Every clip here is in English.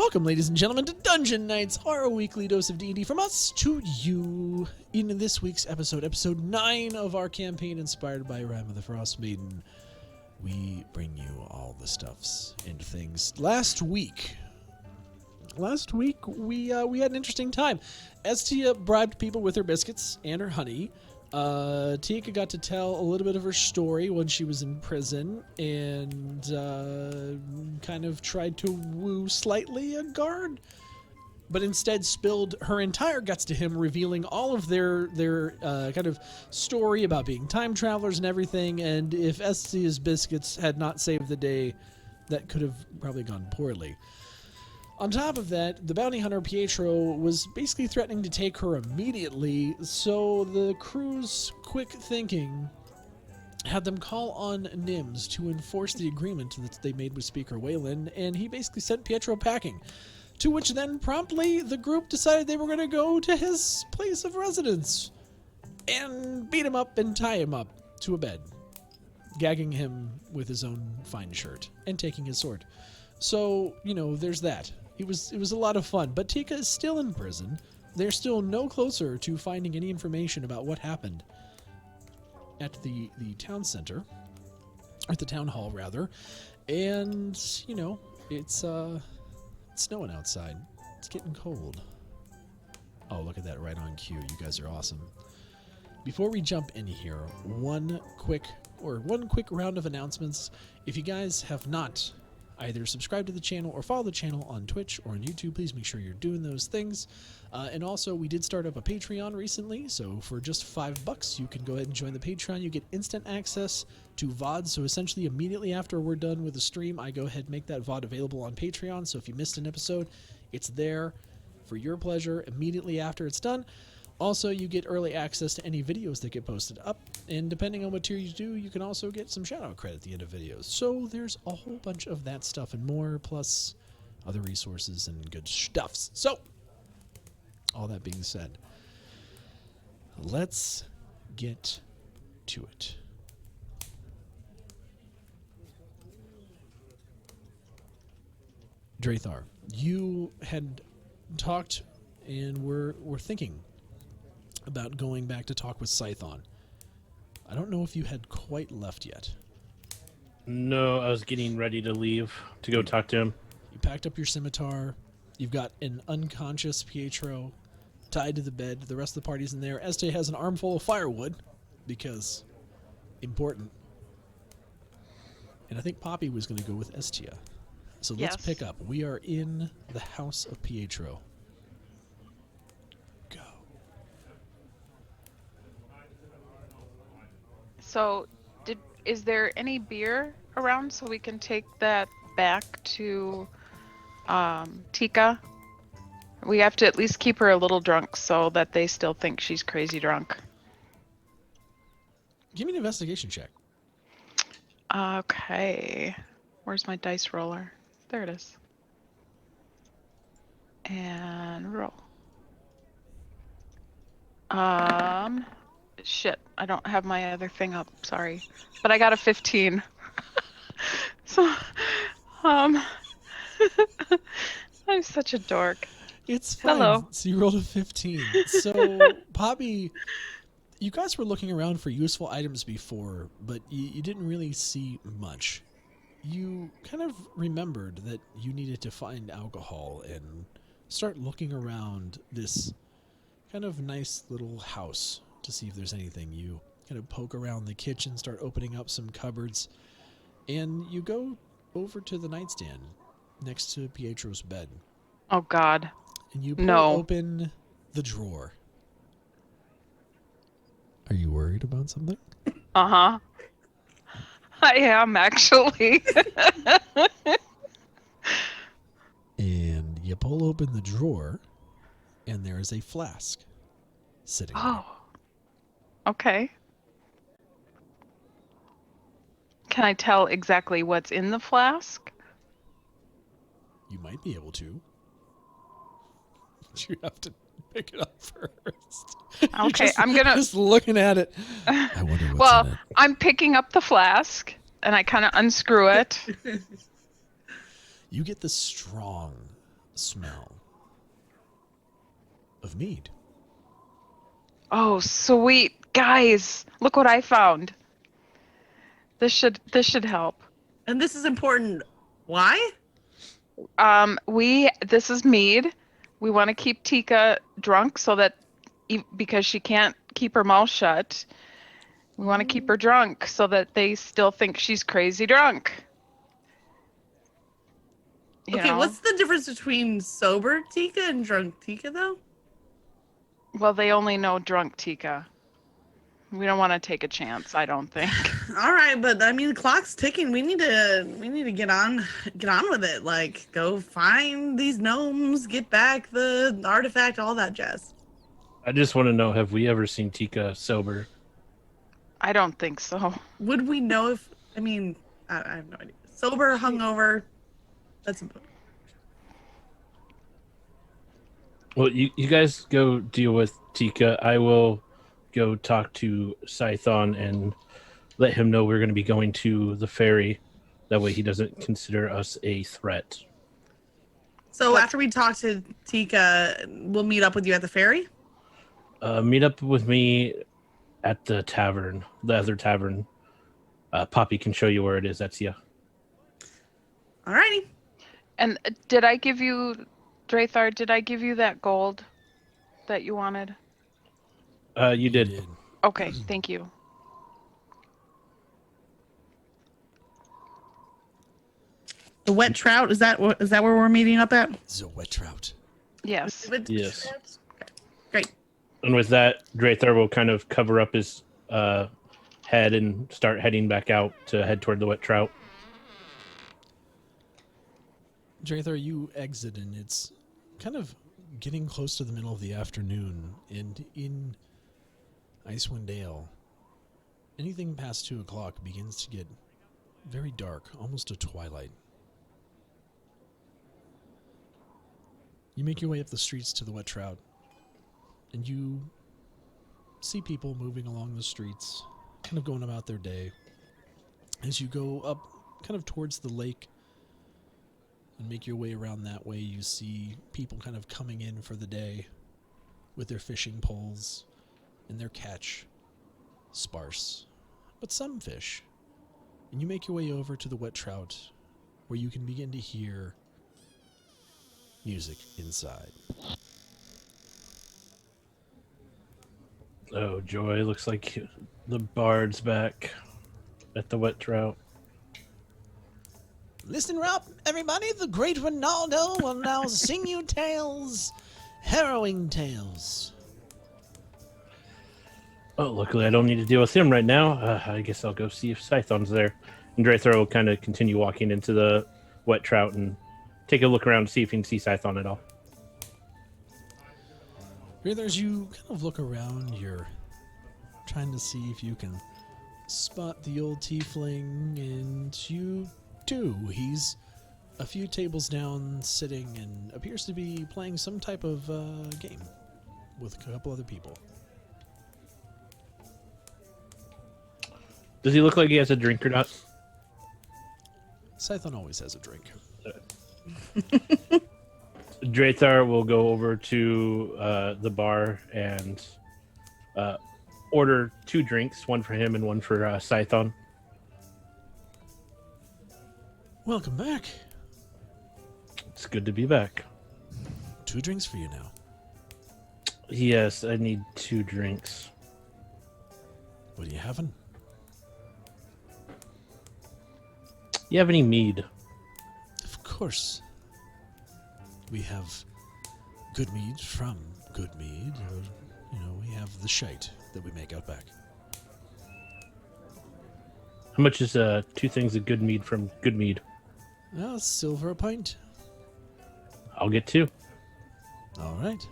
Welcome, ladies and gentlemen, to Dungeon Nytes, our weekly dose of D&D from us to you. In this week's episode, episode 9 of our campaign inspired by Rime of the Frostmaiden, we bring you all the stuffs and things. Last week we had an interesting time. Teaca bribed people with her biscuits and her honey. Teaca got to tell a little bit of her story when she was in prison and kind of tried to woo slightly a guard, but instead spilled her entire guts to him, revealing all of their kind of story about being time travelers and everything. And if Teaca's biscuits had not saved the day, that could have probably gone poorly. On top of that, the bounty hunter Pietro was basically threatening to take her immediately, so the crew's quick thinking had them call on Nims to enforce the agreement that they made with Speaker Wayland, and he basically sent Pietro packing, to which then promptly the group decided they were going to go to his place of residence and beat him up and tie him up to a bed, gagging him with his own fine shirt and taking his sword. So, there's that. It was a lot of fun, but Teaca is still in prison. They're still no closer to finding any information about what happened at the town center, or the town hall rather. And it's snowing outside. It's getting cold. Oh, look at that, right on cue. You guys are awesome. Before we jump in here, one quick round of announcements. If you guys have not either subscribe to the channel or follow the channel on Twitch or on YouTube, please make sure you're doing those things. And also, we did start up a Patreon recently, so for just $5, you can go ahead and join the Patreon. You get instant access to VOD, so essentially immediately after we're done with the stream, I go ahead and make that VOD available on Patreon, so if you missed an episode, it's there for your pleasure immediately after it's done. Also, you get early access to any videos that get posted up, and depending on what tier you do, you can also get some shout-out credit at the end of videos. So there's a whole bunch of that stuff and more, plus other resources and good stuffs. So, all that being said, let's get to it. Drathar, you had talked and were thinking about going back to talk with Scython. I don't know if you had quite left yet. No, I was getting ready to leave to go talk to him. You packed up your scimitar. You've got an unconscious Pietro tied to the bed. The rest of the party's in there. Este has an armful of firewood because important. And I think Poppy was going to go with Estia. So let's pick up. We are in the house of Pietro. So, is there any beer around so we can take that back to Teaca? We have to at least keep her a little drunk so that they still think she's crazy drunk. Give me an investigation check. Okay. Where's my dice roller? There it is. And roll. Shit, I don't have my other thing up, sorry. But I got a 15. So, I'm such a dork. It's fine. Hello. So you rolled a 15. So, Poppy, you guys were looking around for useful items before, but you didn't really see much. You kind of remembered that you needed to find alcohol and start looking around this kind of nice little house to see if there's anything. You kind of poke around the kitchen, start opening up some cupboards, and you go over to the nightstand next to Pietro's bed. Oh, God. And you pull open the drawer. Are you worried about something? Uh-huh. I am, actually. And you pull open the drawer, and there is a flask sitting there. Okay. Can I tell exactly what's in the flask? You might be able to. You have to pick it up first. Okay, I'm gonna just looking at it. I wonder what's in it. I'm picking up the flask and I kind of unscrew it. You get the strong smell of mead. Oh, sweet. Guys, look what I found. This should help. And this is important. Why? This is mead. We want to keep Teaca drunk so that because she can't keep her mouth shut, we want to keep her drunk so that they still think she's crazy drunk. You Okay, know? what's the difference between sober Teaca and drunk Teaca, though? Well, they only know drunk Teaca. We don't want to take a chance, I don't think. All right, but I mean the clock's ticking. We need to get on with it. Like, go find these gnomes, get back the artifact, all that jazz. I just want to know, have we ever seen Teaca sober? I don't think so. Would we know if? I mean, I have no idea. Sober, hungover. That's important. Well, you guys go deal with Teaca. I will go talk to Scython and let him know we're going to be going to the ferry. That way he doesn't consider us a threat. So after we talk to Teaca, we'll meet up with you at the ferry? Meet up with me at the tavern, the other tavern. Poppy can show you where it is. That's you. Alrighty. And did I give you, Drathar, did I give you that gold that you wanted? You did. Okay, thank you. The wet trout, is that where we're meeting up at? The wet trout. Yes. Yes. Okay. Great. And with that, Drathar will kind of cover up his head and start heading back out to head toward the wet trout. Drathar, you exit, and it's kind of getting close to the middle of the afternoon, and in Icewind Dale, anything past 2 o'clock begins to get very dark, almost a twilight. You make your way up the streets to the wet trout, and you see people moving along the streets, kind of going about their day. As you go up kind of towards the lake and make your way around that way, you see people kind of coming in for the day with their fishing poles and their catch. Sparse, but some fish. And you make your way over to the wet trout, where you can begin to hear music inside. Oh, joy. Looks like the bard's back at the wet trout. Listen up, everybody. The great Ronaldo will now sing you tales, harrowing tales. Oh, luckily I don't need to deal with him right now. I guess I'll go see if Scython's there. And Drathar will kind of continue walking into the wet trout and take a look around to see if he can see Scython at all. As you kind of look around, you're trying to see if you can spot the old tiefling, and you do. He's a few tables down, sitting, and appears to be playing some type of game with a couple other people. Does he look like he has a drink or not? Scython always has a drink. Drathar will go over to the bar and order 2 drinks, one for him and one for Scython. Welcome back. It's good to be back. 2 drinks for you now. Yes, I need 2 drinks. What are you having? You have any mead? Of course. We have good mead from good mead. Or, we have the shite that we make out back. How much is 2 things of good mead from good mead? Silver a pint. I'll get 2. All right.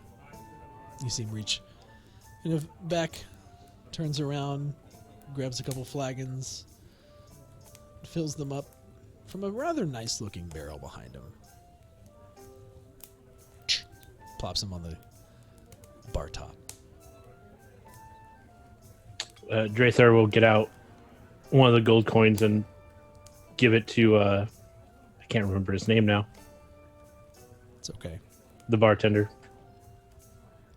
You see him reach kind of back, turns around, grabs a couple flagons, fills them up from a rather nice looking barrel behind him. Plops them on the bar top. Drathar will get out one of the gold coins and give it to I can't remember his name now. It's It's okay. The bartender.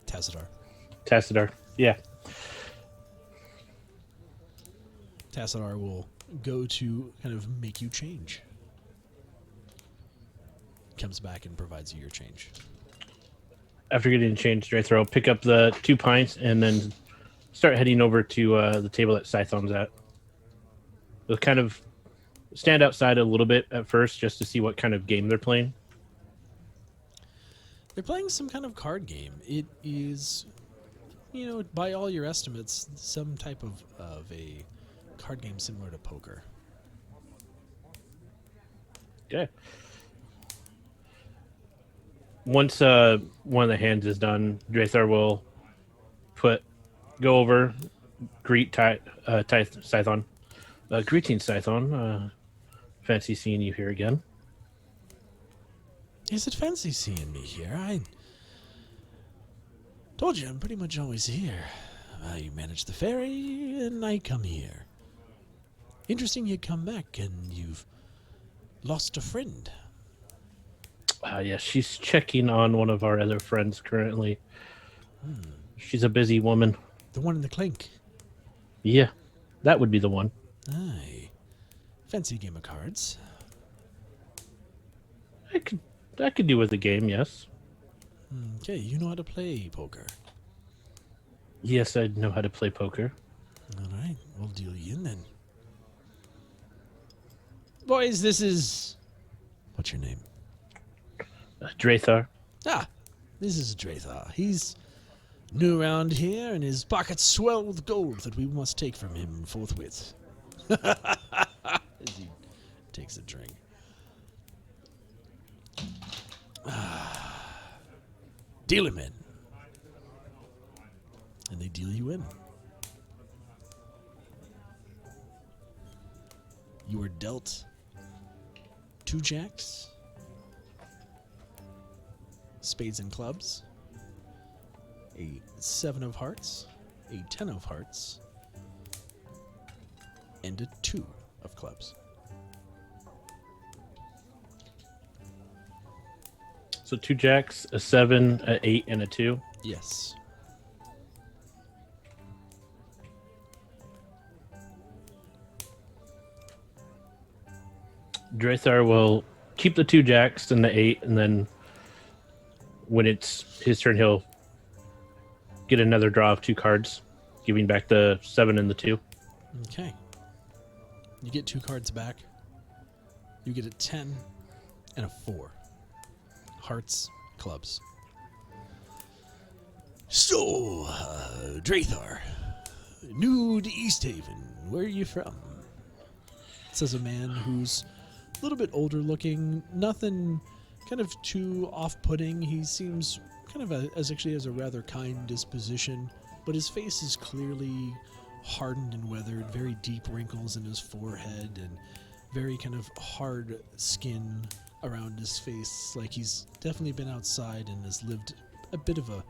Tassadar. Yeah. Tassadar will go to kind of make you change. Comes back and provides you your change. After getting changed, Draythor will pick up the 2 pints and then start heading over to the table that Scython's at. They'll kind of stand outside a little bit at first just to see what kind of game they're playing. They're playing some kind of card game. It is, by all your estimates, some type of a card game similar to poker. Okay. Once one of the hands is done, Draythor will go over, greet Scython. Greetings, Scython. Fancy seeing you here again. Is it fancy seeing me here? I told you I'm pretty much always here. You manage the ferry, and I come here. Interesting you come back and you've lost a friend. Yes, she's checking on one of our other friends currently. She's a busy woman. The one in the clink. Yeah, that would be the one. Aye. Fancy game of cards. I could do with the game, yes. Okay, you know how to play poker. Yes, I know how to play poker. All right, we'll deal you in then. Boys, this is... What's your name? Draythor. This is Draythor. He's new around here, and his pockets swell with gold that we must take from him forthwith. As he takes a drink. Deal him in. And they deal you in. You are dealt 2 jacks, spades and clubs, a 7 of hearts, a 10 of hearts, and a 2 of clubs. So 2 jacks, a 7, a 8, and a 2. Yes. Draythor will keep the 2 jacks and the 8, and then when it's his turn, he'll get another draw of 2 cards, giving back the 7 and the 2. Okay. You get 2 cards back. You get a 10 and a 4. Hearts, clubs. So, Draythor, new to East Haven. Where are you from? Says a man who's a little bit older looking. Nothing kind of too off-putting. He seems kind of has a rather kind disposition, but his face is clearly hardened and weathered. Very deep wrinkles in his forehead and very kind of hard skin around his face. Like he's definitely been outside and has lived a bit of a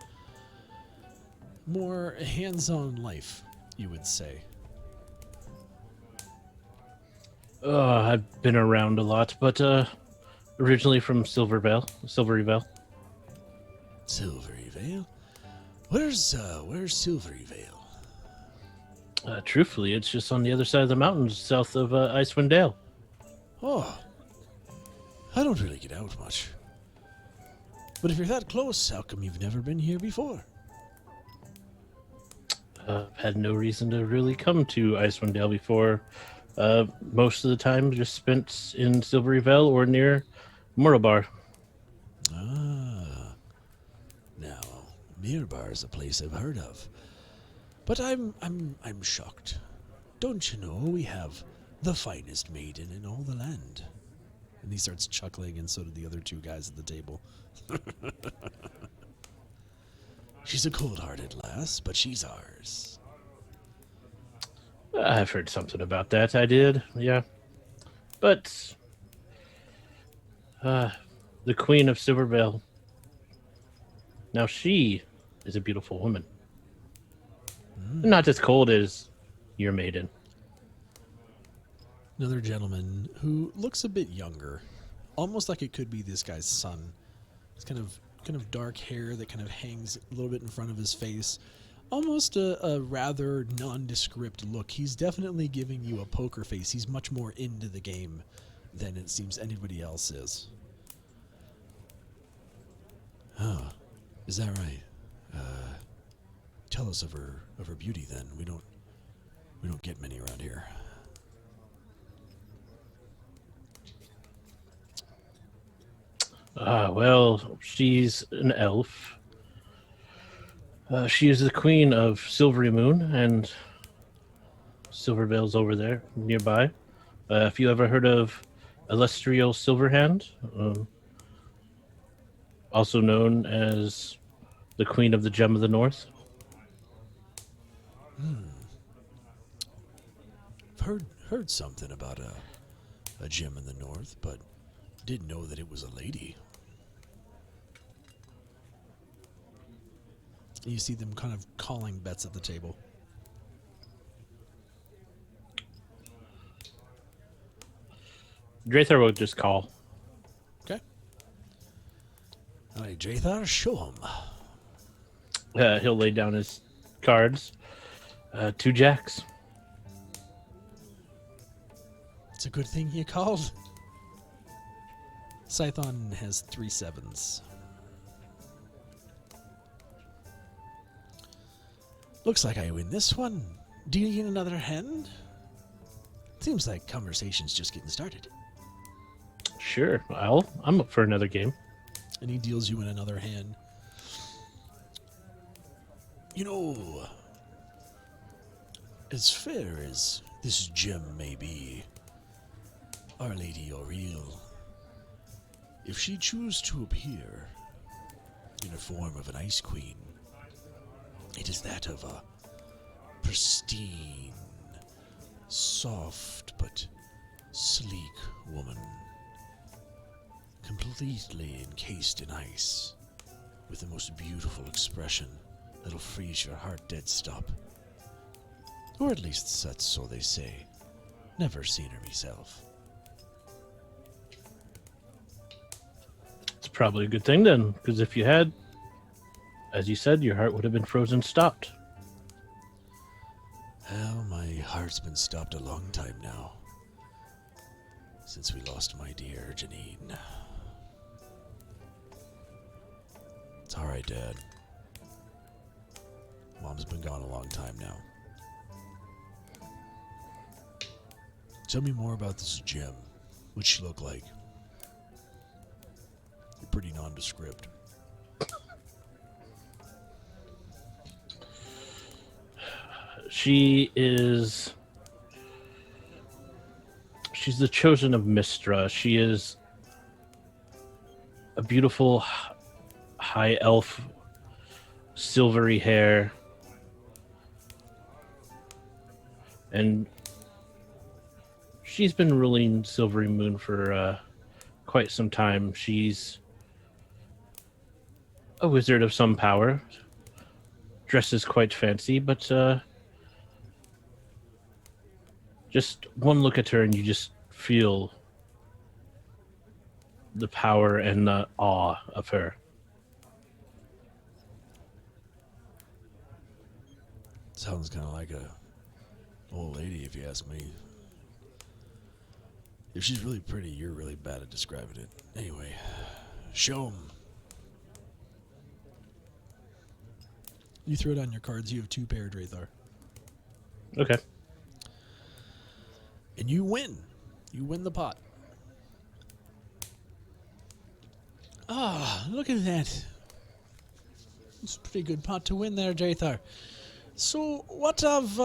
more hands-on life, you would say. I've been around a lot, but originally from Silveryvale. Silveryvale? Where's Silveryvale? Truthfully, it's just on the other side of the mountains, south of Icewind Dale. Oh, I don't really get out much. But if you're that close, how come you've never been here before? Had no reason to really come to Icewind Dale before. Most of the time just spent in Silveryvale or near Murrowbar. Now, Mirbar is a place I've heard of. But I'm shocked. Don't you know we have the finest maiden in all the land? And he starts chuckling, and so do the other 2 guys at the table. She's a cold-hearted lass, but she's ours. I've heard something about that. I did, yeah. But the Queen of Silvervale. Now she is a beautiful woman. Not as cold as your maiden. Another gentleman who looks a bit younger, almost like it could be this guy's son, It's kind of dark hair that kind of hangs a little bit in front of his face. Almost a rather nondescript look. He's definitely giving you a poker face. He's much more into the game than it seems anybody else is. Oh, is that right? Tell us of her beauty then. We don't get many around here. Well, she's an elf. She is the queen of Silvery Moon and Silvervale's over there nearby. If you ever heard of Celestial Silverhand, also known as the Queen of the Gem of the North. I've heard something about a gem in the north, but didn't know that it was a lady. You see them kind of calling bets at the table. Drathar will just call. Okay. All right, Drathar, show him. He'll lay down his cards. 2 jacks. It's a good thing you called. Scython has 3 sevens. Looks like I win this one. Do you need another hand? Seems like conversation's just getting started. Sure, I'm up for another game. And he deals you in another hand. You know, as fair as this gem may be, Our Lady Auril, if she choose to appear in a form of an ice queen, it is that of a pristine, soft but sleek woman, completely encased in ice, with the most beautiful expression that'll freeze your heart dead stop. Or at least that's so they say. Never seen her myself. It's probably a good thing then, because if you had, as you said, your heart would have been frozen stopped. Well, my heart's been stopped a long time now. Since we lost my dear Janine. It's alright, Dad. Mom's been gone a long time now. Tell me more about this gem. What'd she look like? You're pretty nondescript. She's the chosen of Mistra. She is a beautiful high elf, silvery hair, and she's been ruling Silvery Moon for quite some time. She's a wizard of some power, dresses quite fancy, but just one look at her and you just feel the power and the awe of her. Sounds kind of like a old lady, if you ask me. If she's really pretty, you're really bad at describing it. Anyway, show 'em. You throw down your cards. You have 2 pair, Drathar. Okay. And you win. You win the pot. Ah, look at that. It's a pretty good pot to win there, Drathar. So, what of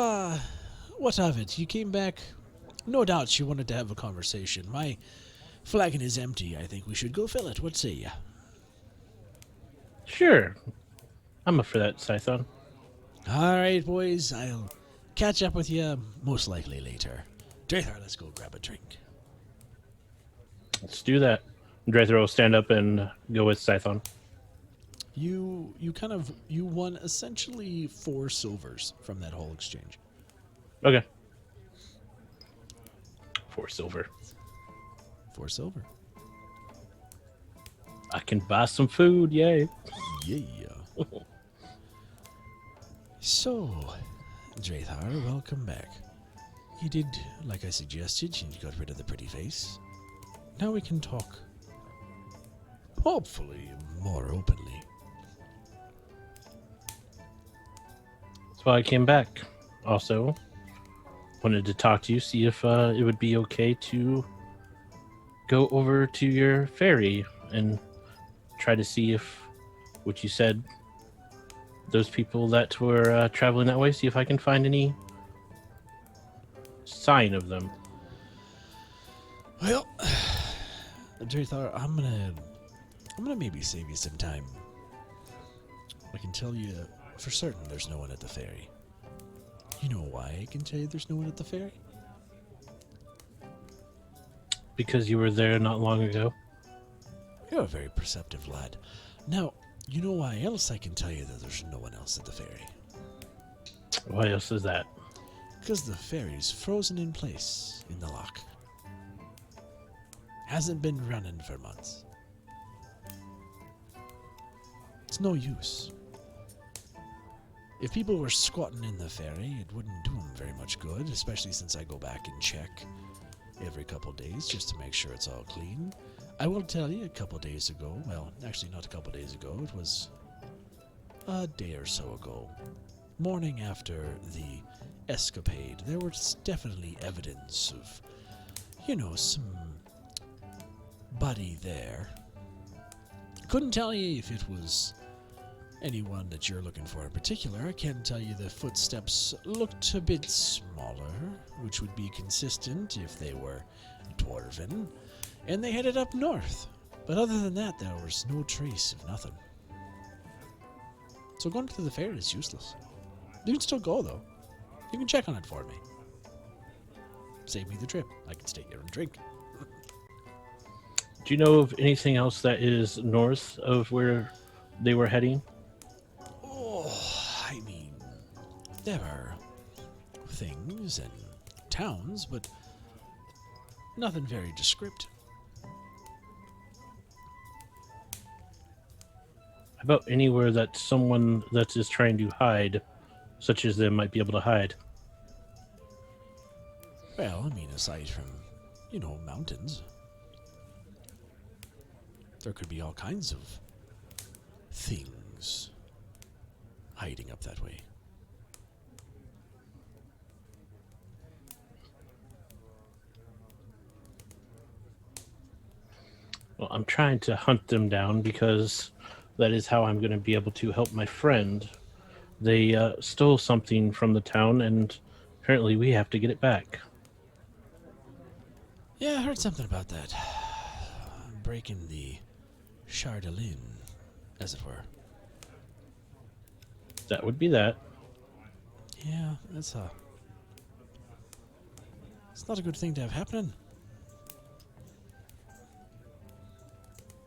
it? You came back. No doubt you wanted to have a conversation. My flagon is empty. I think we should go fill it. What say you? Sure. I'm up for that, Scython. All right, boys. I'll catch up with you most likely later. Drathar, let's go grab a drink. Let's do that. Drathar will stand up and go with Scython. You won essentially 4 silvers from that whole exchange. Okay. 4 silver. 4 silver. I can buy some food, yay. Yeah. So, Drathar, welcome back. You did like I suggested, and you got rid of the pretty face. Now we can talk, hopefully, more openly. That's why I came back. Also, wanted to talk to you, see if it would be okay to go over to your ferry and try to see if what you said, those people that were traveling that way, see if I can find any sign of them. Well, Drathar, I'm gonna maybe save you some time. I can tell you for certain there's no one at the ferry. You know why I can tell you there's no one at the ferry? Because you were there not long ago. You're a very perceptive lad. Now, you know why else I can tell you that there's no one else at the ferry? Why else is that? Because the ferry's frozen in place in the lock. Hasn't been running for months. It's no use. If people were squatting in the ferry, it wouldn't do them very much good, especially since I go back and check every couple days just to make sure it's all clean. I will tell you, a couple days ago, well, actually not a couple days ago, it was a day or so ago, morning after the escapade, there was definitely evidence of, some buddy there. Couldn't tell you if it was anyone that you're looking for in particular. I can tell you the footsteps looked a bit smaller, which would be consistent if they were dwarven, and they headed up north. But other than that, there was no trace of nothing. So going to the fair is useless. You can still go, though. You can check on it for me. Save me the trip. I can stay here and drink. Do you know of anything else that is north of where they were heading? Oh, I mean, there are things and towns, but nothing very descriptive. How about anywhere that someone that is trying to hide, such as them, might be able to hide? Well, I mean, aside from, mountains, there could be all kinds of things hiding up that way. Well, I'm trying to hunt them down because that is how I'm going to be able to help my friend. They stole something from the town, and apparently we have to get it back. Yeah, I heard something about that. Breaking the Chardalin, as it were. That would be that. Yeah, it's not a good thing to have happening.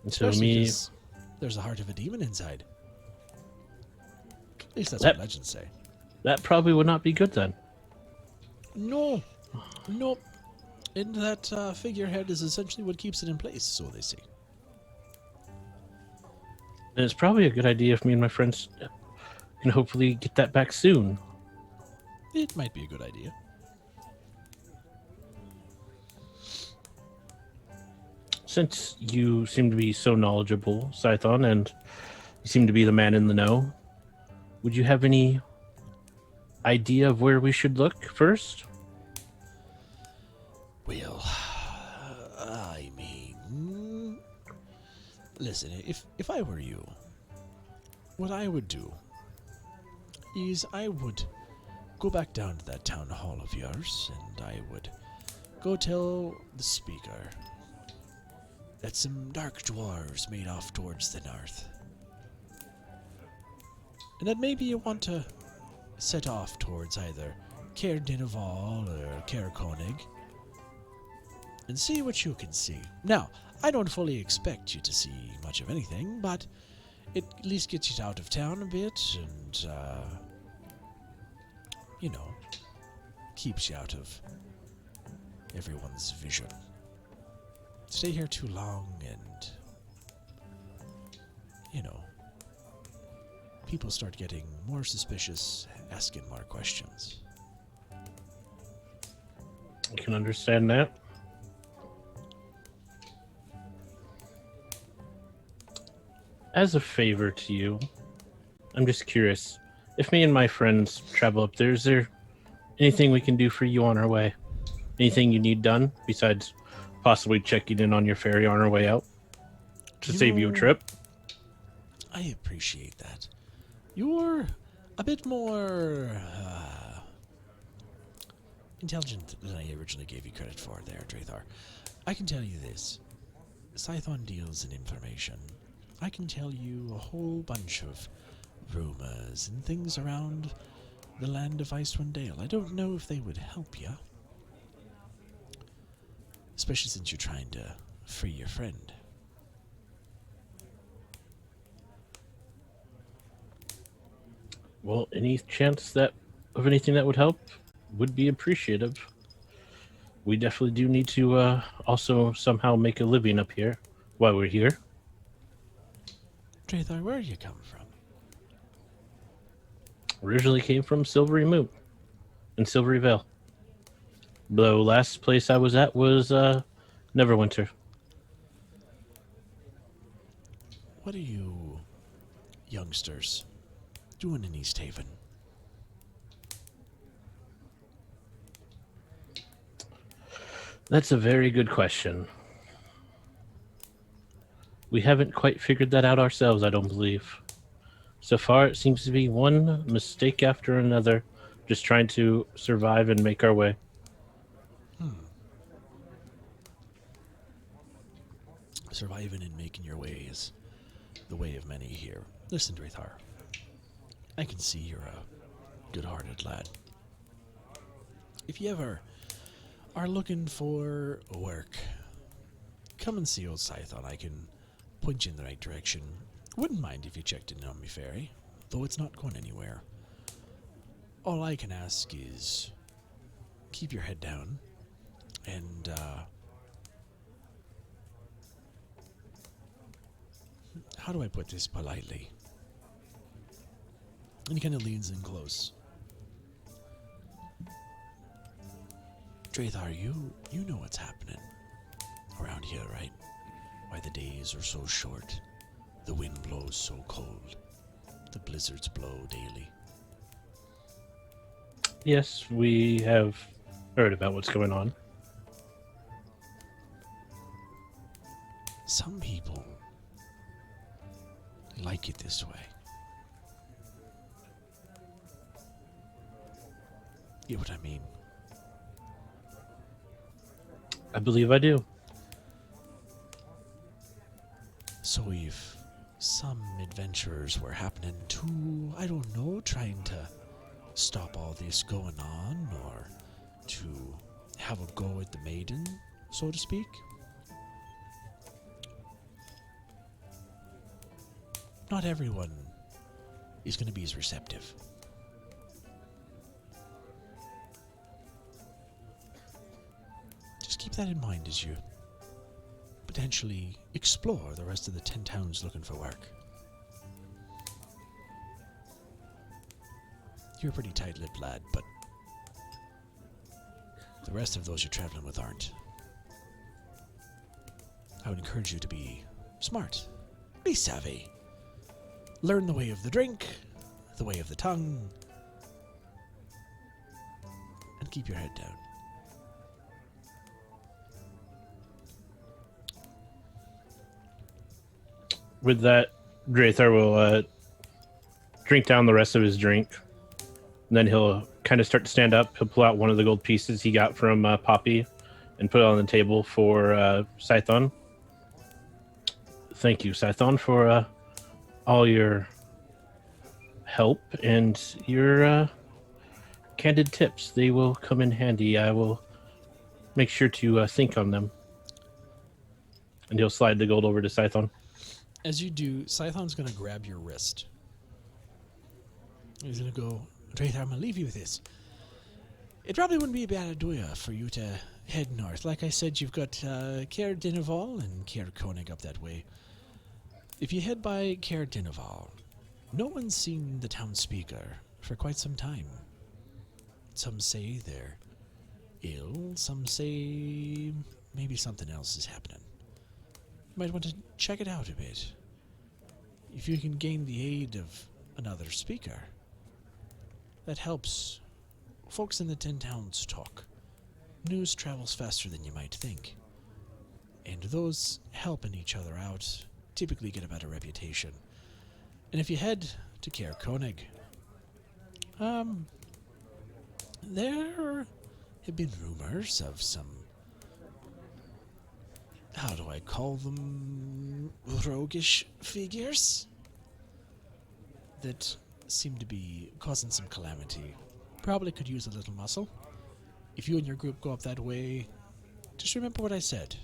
And so Especially 'cause there's the heart of a demon inside. At least that's what legends say. that probably would not be good then. No. Nope. And that figurehead is essentially what keeps it in place, so they say. And it's probably a good idea if me and my friends can hopefully get that back soon. It might be a good idea. Since you seem to be so knowledgeable, Scython, and you seem to be the man in the know, would you have any idea of where we should look first? Well, I mean, listen, if I were you, what I would do is I would go back down to that town hall of yours, and I would go tell the speaker that some dark dwarves made off towards the north. And that maybe you want to set off towards either Caer Dineval or Caer Koenig and see what you can see. Now, I don't fully expect you to see much of anything, but it at least gets you out of town a bit and, keeps you out of everyone's vision. Stay here too long and you know, people start getting more suspicious, asking more questions. I can understand that. As a favor to you, I'm just curious. If me and my friends travel up there, is there anything we can do for you on our way? Anything you need done besides possibly checking in on your ferry on our way out to save you a trip? I appreciate that. You're a bit more intelligent than I originally gave you credit for there, Drathar. I can tell you this. Scython deals in information. I can tell you a whole bunch of rumors and things around the land of Icewind Dale. I don't know if they would help you. Especially since you're trying to free your friend. Well, any chance that of anything that would help would be appreciative. We definitely do need to also somehow make a living up here while we're here. Drathar, where do you come from? Originally came from Silvery Moon in Silvery Vale. The last place I was at was Neverwinter. What are you youngsters doing in East Haven? That's a very good question. We haven't quite figured that out ourselves, I don't believe. So far, it seems to be one mistake after another, just trying to survive and make our way. Surviving and making your way is the way of many here. Listen, Drathar, I can see you're a good-hearted lad. If you ever are looking for work, come and see old Scython. I can point you in the right direction. Wouldn't mind if you checked in on me ferry, though it's not going anywhere. All I can ask is keep your head down and how do I put this politely? And he kind of leans in close. Drathar, you know what's happening around here, right? Why the days are so short, the wind blows so cold, the blizzards blow daily. Yes, we have heard about what's going on. Some people like it this way. You know what I mean? I believe I do. So we've some adventurers were happening to, I don't know, trying to stop all this going on or to have a go at the maiden, so to speak. Not everyone is going to be as receptive. Just keep that in mind as you potentially explore the rest of the 10 towns looking for work. You're a pretty tight-lipped lad, but the rest of those you're traveling with aren't. I would encourage you to be smart, be savvy. Learn the way of the drink, the way of the tongue, and keep your head down. With that, Drathar will drink down the rest of his drink. And then he'll kind of start to stand up. He'll pull out one of the gold pieces he got from Poppy and put it on the table for Scython. Thank you, Scython, for all your help and your candid tips. They will come in handy. I will make sure to think on them. And he'll slide the gold over to Scython. As you do, Scython's going to grab your wrist. He's going to go, Drathar, I'm going to leave you with this. It probably wouldn't be a bad idea for you to head north. Like I said, you've got Caer Dineval and Caer Koenig up that way. if you head by Caer Dinaval, no one's seen the town speaker for quite some time. Some say they're ill, some say maybe something else is happening. You might want to check it out a bit. If you can gain the aid of another speaker, that helps. Folks in the 10 towns talk. News travels faster than you might think. And those helping each other out typically get a better reputation. And if you head to Caer Koenig, there have been rumors of some, how do I call them, roguish figures that seem to be causing some calamity. Probably could use a little muscle. If you and your group go up that way, just remember what I said.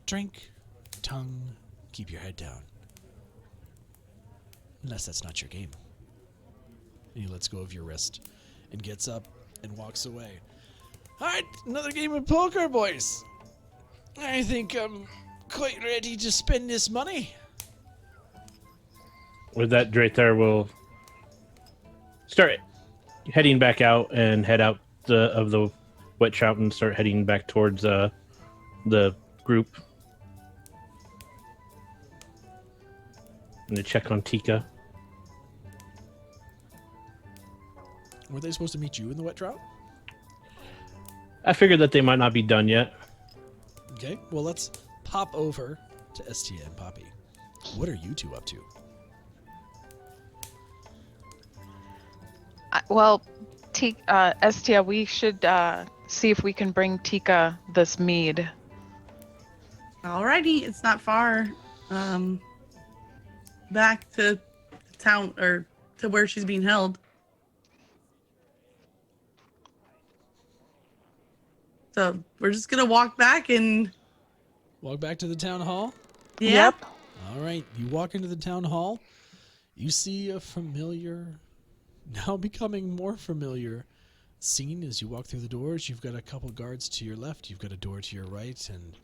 Drink, tongue, keep your head down. Unless that's not your game. And he lets go of your wrist and gets up and walks away. Alright, another game of poker, boys. I think I'm quite ready to spend this money. With that, Draythar will start heading back out and head out of the wet trout and start heading back towards the group. I'm going to check on Teaca. Were they supposed to meet you in the wet drought? I figured that they might not be done yet. Okay, well let's pop over to Estia and Poppy. What are you two up to? Well, Estia, we should see if we can bring Teaca this mead. Alrighty, it's not far. Back to town or to where she's being held. So we're just gonna walk back and Walk back to the town hall? yeah. Yep. All right, you walk into the town hall. You see a familiar, now becoming more familiar scene as you walk through the doors. You've got a couple guards to your left. You've got a door to your right, and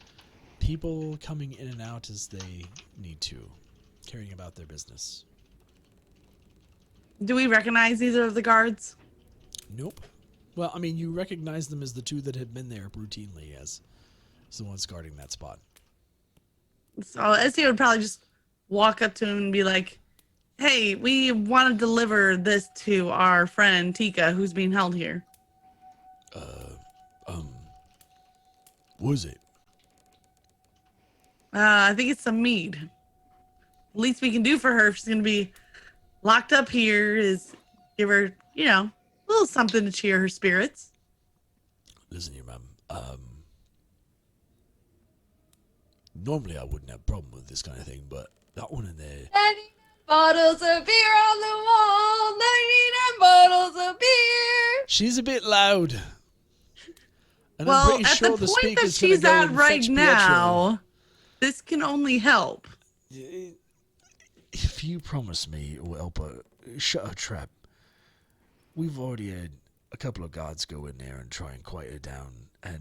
people coming in and out as they need to, carrying about their business. Do we recognize either of the guards? Nope. Well, I mean, you recognize them as the two that have been there routinely as the ones guarding that spot. So Essie would probably just walk up to him and be like, "Hey, we want to deliver this to our friend Teaca, who's being held here." What is it? I think it's some mead. Least we can do for her if she's gonna be locked up here is give her, a little something to cheer her spirits. Listen here, ma'am. Normally I wouldn't have a problem with this kind of thing, but that one in there... 99 bottles of beer on the wall, 99 bottles of beer. She's a bit loud. And Well, I'm pretty at sure the point that speaker's gonna she's go at and right fetch now, this can only help. Pietro. If you promise me it will help her shut her trap, we've already had a couple of guards go in there and try and quiet her down, and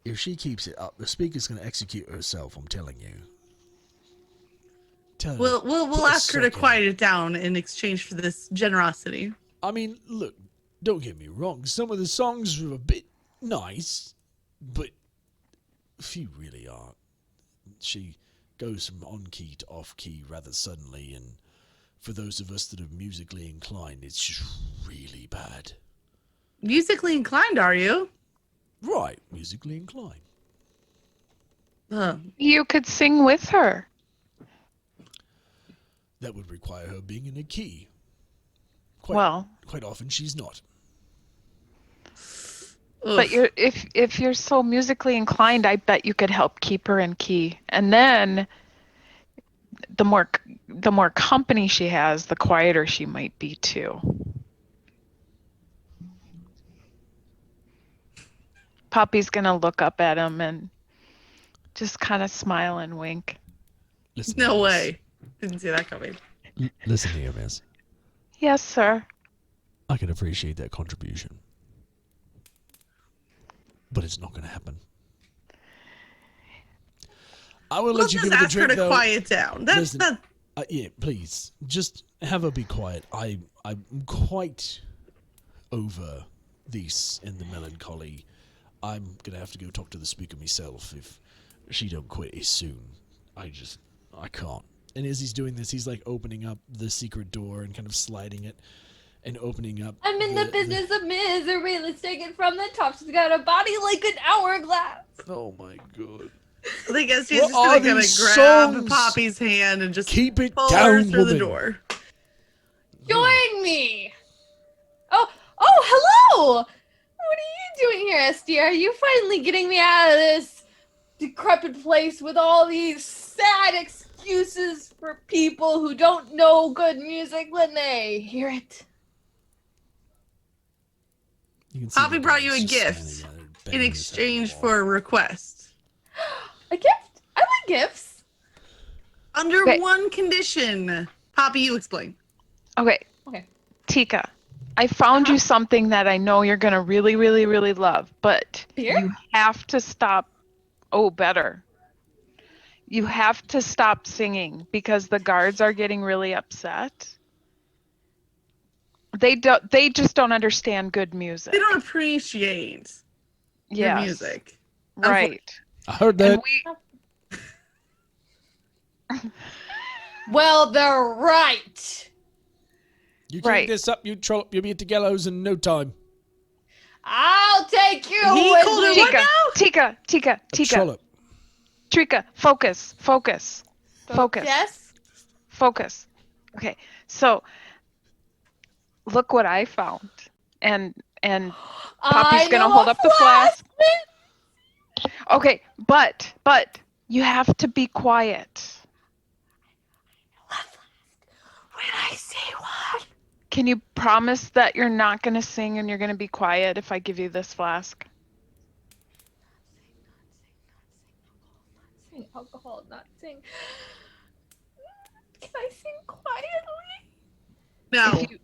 if she keeps it up, the speaker's going to execute herself, I'm telling you. Tell her We'll put a ask her to second- quiet it down in exchange for this generosity. I mean, look, don't get me wrong, some of the songs are a bit nice, but few really aren't. She goes from on-key to off-key rather suddenly, and for those of us that are musically inclined, it's just really bad. Musically inclined, are you? Right, musically inclined. You could sing with her. That would require her being in a key. Quite often she's not. But if you're so musically inclined, I bet you could help keep her in key. And then the more company she has, the quieter she might be too. Poppy's gonna look up at him and just kind of smile and wink. Listen No here, miss. way. Didn't see that coming. Listen here, miss. Yes, sir. I can appreciate that contribution. But it's not going to happen. I will Let's let you just give her the ask her drink, to though. quiet down. Listen. That's Yeah, please. Just have her be quiet. I'm quite over this and the melancholy. I'm gonna have to go talk to the speaker myself if she don't quit as soon. I can't. And as he's doing this, he's like opening up the secret door and kind of sliding it and opening up. I'm in the business of misery. Let's take it from the top. She's got a body like an hourglass. Oh my god. I guess he's What just gonna are kind of these grab songs? Poppy's hand and just Keep it pull down, her through the woman. door. Join me. Oh, hello. What are you doing here, SD? Are you finally getting me out of this decrepit place with all these sad excuses for people who don't know good music when they hear it? You can see Poppy the brought guys you a just gift standing there in banging his head on the exchange wall. for a request. A gift? I like gifts. Under Okay. one condition. Poppy, you explain. Okay. Okay. Teaca, I found Uh-huh. you something that I know you're gonna really, really, really love, but Beer? you have to stop. Oh, better. You have to stop singing because the guards are getting really upset. They just don't understand good music. They don't appreciate your Yes, music. right. I heard And that. Well, they're right. You keep Right. this up, you troll. You'll be at the gallows in no time. I'll take you He with called her me. what now? Teaca, A trollop. Teaca, focus. Focus. Yes? Focus. Okay, so look what I found. And Poppy's I gonna know hold a up the flask. flask. Okay, but you have to be quiet. When I say what? Can you promise that you're not gonna sing and you're gonna be quiet if I give you this flask? Not sing alcohol, not sing. Can I sing quietly? No. If you,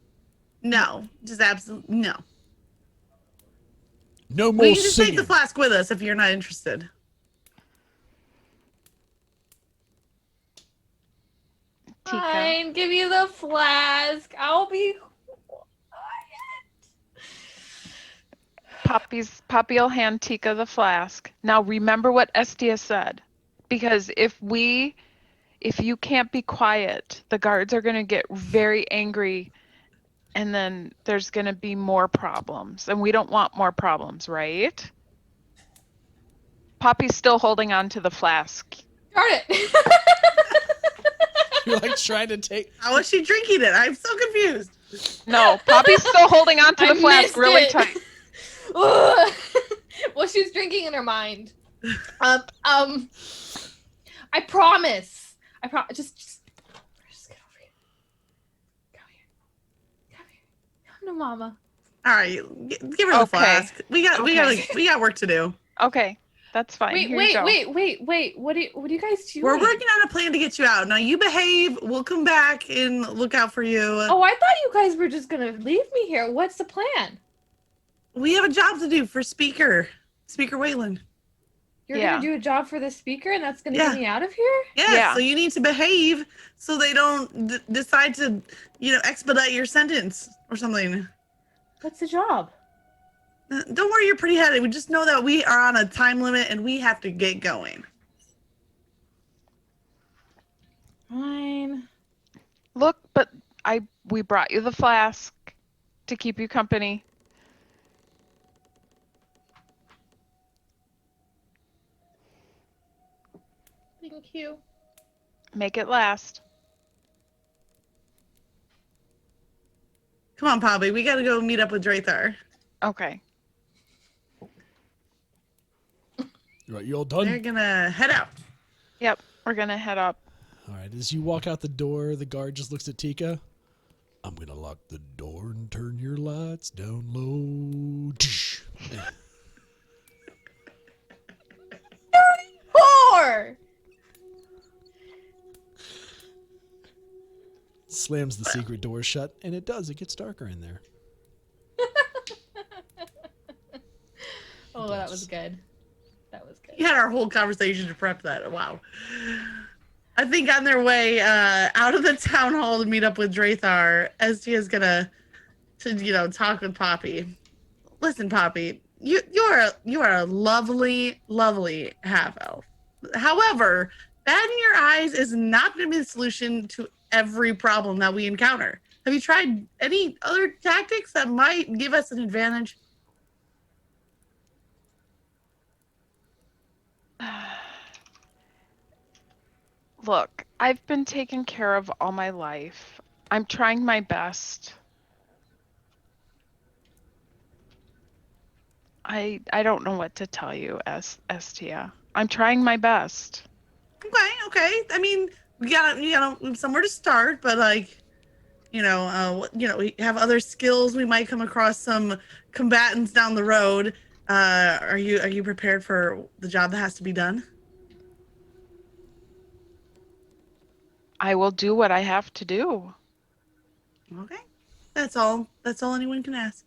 No. Just absolutely no. No We more can just take singing. the flask with us if you're not interested. Teaca, Fine, give you the flask. I'll be quiet. Poppy'll hand Teaca the flask. Now remember what Estia said, because if you can't be quiet, the guards are gonna get very angry, and then there's gonna be more problems, and we don't want more problems, right? Poppy's still holding on to the flask. Darn it. You're like trying to take. How is she drinking it? I'm so confused. No, Poppy's still holding on to I the flask missed really it. tight. Ugh. Well, she's drinking in her mind. I promise. Just get over here. Come here. Come to mama. All right, give her the Okay. flask. We Okay. got work to do. Okay, that's fine. Wait. Here you go. What do you guys do? We're working on a plan to get you out. Now you behave. We'll come back and look out for you. Oh, I thought you guys were just gonna leave me here. What's the plan? We have a job to do for Speaker Wayland. You're Yeah. gonna do a job for the speaker, and that's gonna Yeah. get me out of here? Yes, Yeah. so you need to behave so they don't decide to, expedite your sentence or something. What's the job? Don't worry, you're pretty headed. We just know that we are on a time limit and we have to get going. Fine. Look, but we brought you the flask to keep you company. Thank you. Make it last. Come on, Poppy. We got to go meet up with Drathar. Okay. Right, you all They're done? going to head out. Yep, we're gonna head up. All right. As you walk out the door, the guard just looks at Teaca. I'm gonna lock the door and turn your lights down low. Whore! Slams the secret door shut, and it does. It gets darker in there. Oh, that was good. That was good. You had our whole conversation to prep that. Wow. I think on their way out of the town hall to meet up with Drathar, Estia is gonna talk with Poppy. Listen, Poppy, you are a lovely, lovely half elf. However, bad in your eyes is not going to be the solution to every problem that we encounter. Have you tried any other tactics that might give us an advantage? Look, I've been taken care of all my life. I'm trying my best. I don't know what to tell you, Estia. I'm trying my best. Okay. I mean, we got somewhere to start, but like, we have other skills. We might come across some combatants down the road. Are you prepared for the job that has to be done? I will do what I have to do. Okay. That's all anyone can ask.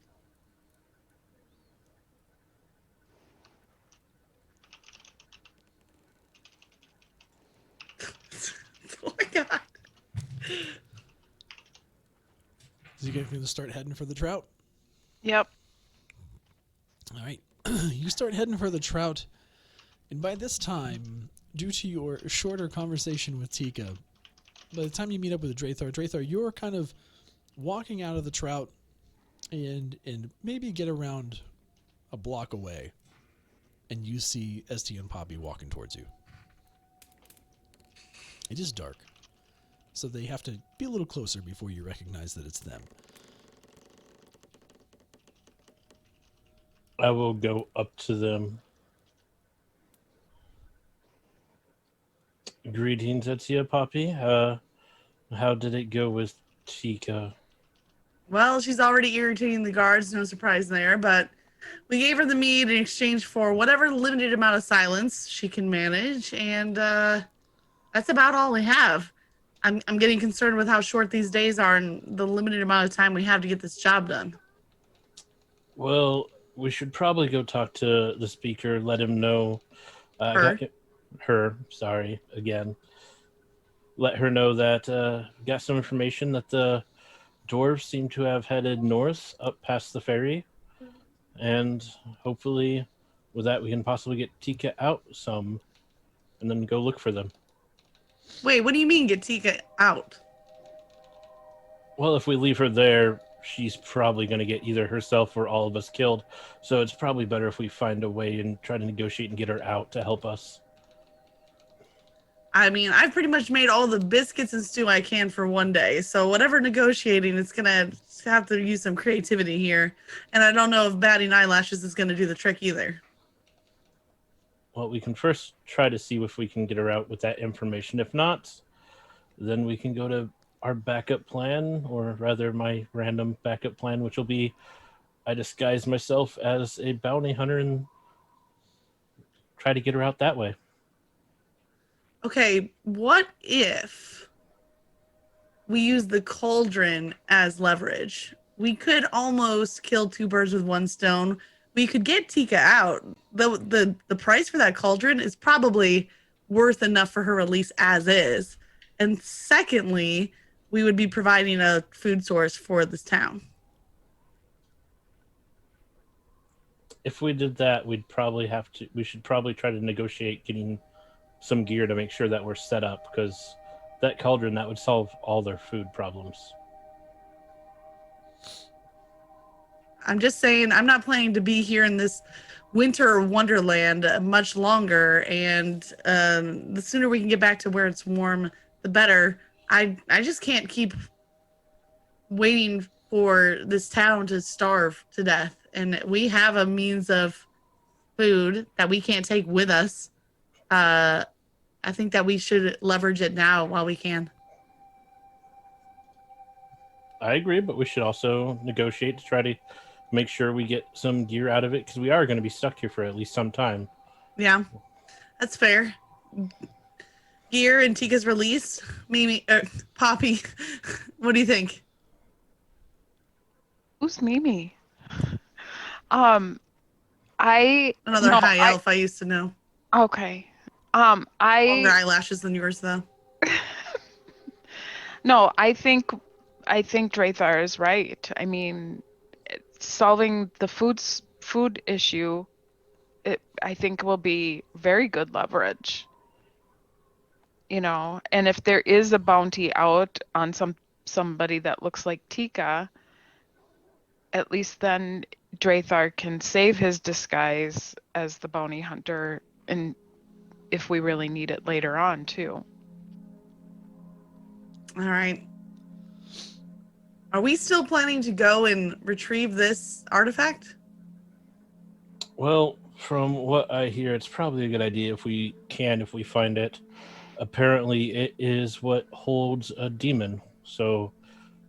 Oh my god. So you guys going to start heading for the trout? Yep. All right. You start heading for the trout, and by this time, due to your shorter conversation with Teaca, by the time you meet up with Drathar, you're kind of walking out of the trout and maybe get around a block away, and you see Esty and Poppy walking towards you. It is dark, so they have to be a little closer before you recognize that it's them. I will go up to them. Greetings, Etsia Poppy. How did it go with Teaca? Well, she's already irritating the guards, no surprise there, but we gave her the mead in exchange for whatever limited amount of silence she can manage, and that's about all we have. I'm getting concerned with how short these days are and the limited amount of time we have to get this job done. Well, we should probably go talk to the speaker, let him know. Her. Sorry, again. Let her know that got some information that the dwarves seem to have headed north up past the ferry. And hopefully with that we can possibly get Teaca out some and then go look for them. Wait, what do you mean get Teaca out? Well, if we leave her there, she's probably going to get either herself or all of us killed. So it's probably better if we find a way and try to negotiate and get her out to help us. I mean, I've pretty much made all the biscuits and stew I can for one day. So whatever negotiating, it's going to have to use some creativity here. And I don't know if batting eyelashes is going to do the trick either. Well, we can first try to see if we can get her out with that information. If not, then we can go to our backup plan, or rather my random backup plan, which will be I disguise myself as a bounty hunter and try to get her out that way. Okay, what if we use the cauldron as leverage? We could almost kill two birds with one stone. We could get Teaca out. The price for that cauldron is probably worth enough for her release as is. And secondly, we would be providing a food source for this town. If we did that, we should probably try to negotiate getting some gear to make sure that we're set up, because that cauldron, that would solve all their food problems. I'm just saying, I'm not planning to be here in this winter wonderland much longer, and the sooner we can get back to where it's warm, the better. I just can't keep waiting for this town to starve to death, and we have a means of food that we can't take with us. I think that we should leverage it now while we can. I agree, but we should also negotiate to try to make sure we get some gear out of it, because we are going to be stuck here for at least some time. Yeah, that's fair. Gear and Teaca's release. Mimi, Poppy, what do you think? Who's Mimi? I Another no, high elf I used to know. Okay. Longer I eyelashes than yours, though. no, I think Drathar is right. I mean, solving the food issue, I think will be very good leverage. You know, and if there is a bounty out on somebody that looks like Teaca, at least then Drathar can save his disguise as the bounty hunter, and if we really need it later on too. All right. Are we still planning to go and retrieve this artifact? Well, from what I hear, it's probably a good idea if we find it. Apparently, it is what holds a demon. So,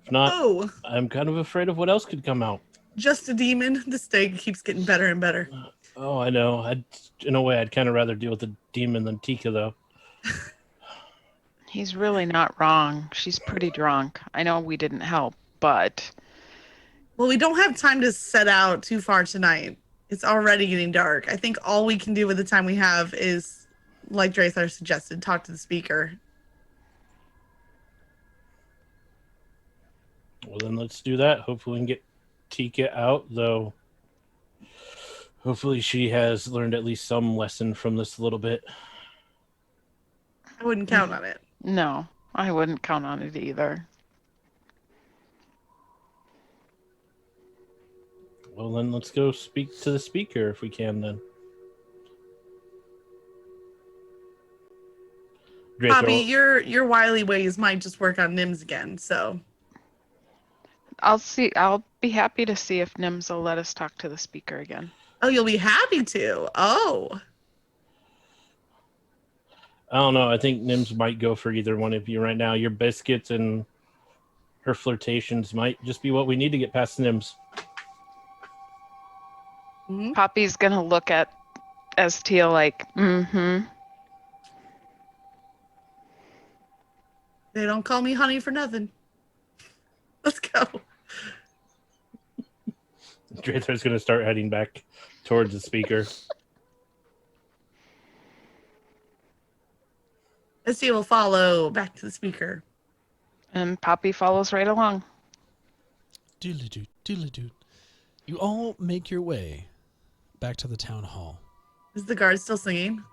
if not, Oh, I'm kind of afraid of what else could come out. just a demon. This day keeps getting better and better. Oh, I know. In a way, I'd kind of rather deal with a demon than Teaca, though. He's really not wrong. She's pretty drunk. I know we didn't help, but Well, we don't have time to set out too far tonight. It's already getting dark. I think all we can do with the time we have is, like Drathar suggested, talk to the speaker. Well, then let's do that. Hopefully, we can get Teaca out, though. Hopefully, she has learned at least some lesson from this a little bit. I wouldn't count on it. no, I wouldn't count on it either. Well, then let's go speak to the speaker if we can, then. Poppy, your wily ways might just work on Nims again, so. I'll be happy to see if Nims will let us talk to the speaker again. Oh, you'll be happy to. Oh. I don't know. I think Nims might go for either one of you right now. Your biscuits and her flirtations might just be what we need to get past Nims. Mhm. Poppy's gonna look at Estia like, mm-hmm. They don't call me honey for nothing. Let's go. Drathar's going to start heading back towards the speaker. Estia will follow back to the speaker. And Poppy follows right along. Doodly-doo, doodly-doo. You all make your way back to the town hall. Is the guard still singing?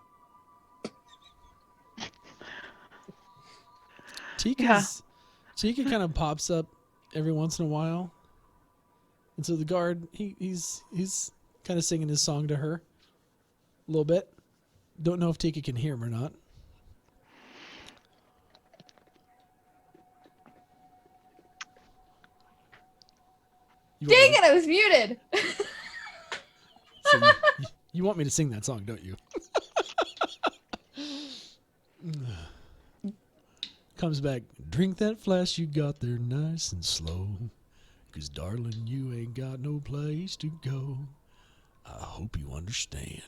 Teaca kind of pops up every once in a while. And so the guard, he's kind of singing his song to her a little bit. Don't know if Teaca can hear him or not. Dang it, I was muted. So you want me to sing that song, don't you? Comes back, drink that flash you got there nice and slow. 'Cause darling, you ain't got no place to go. I hope you understand.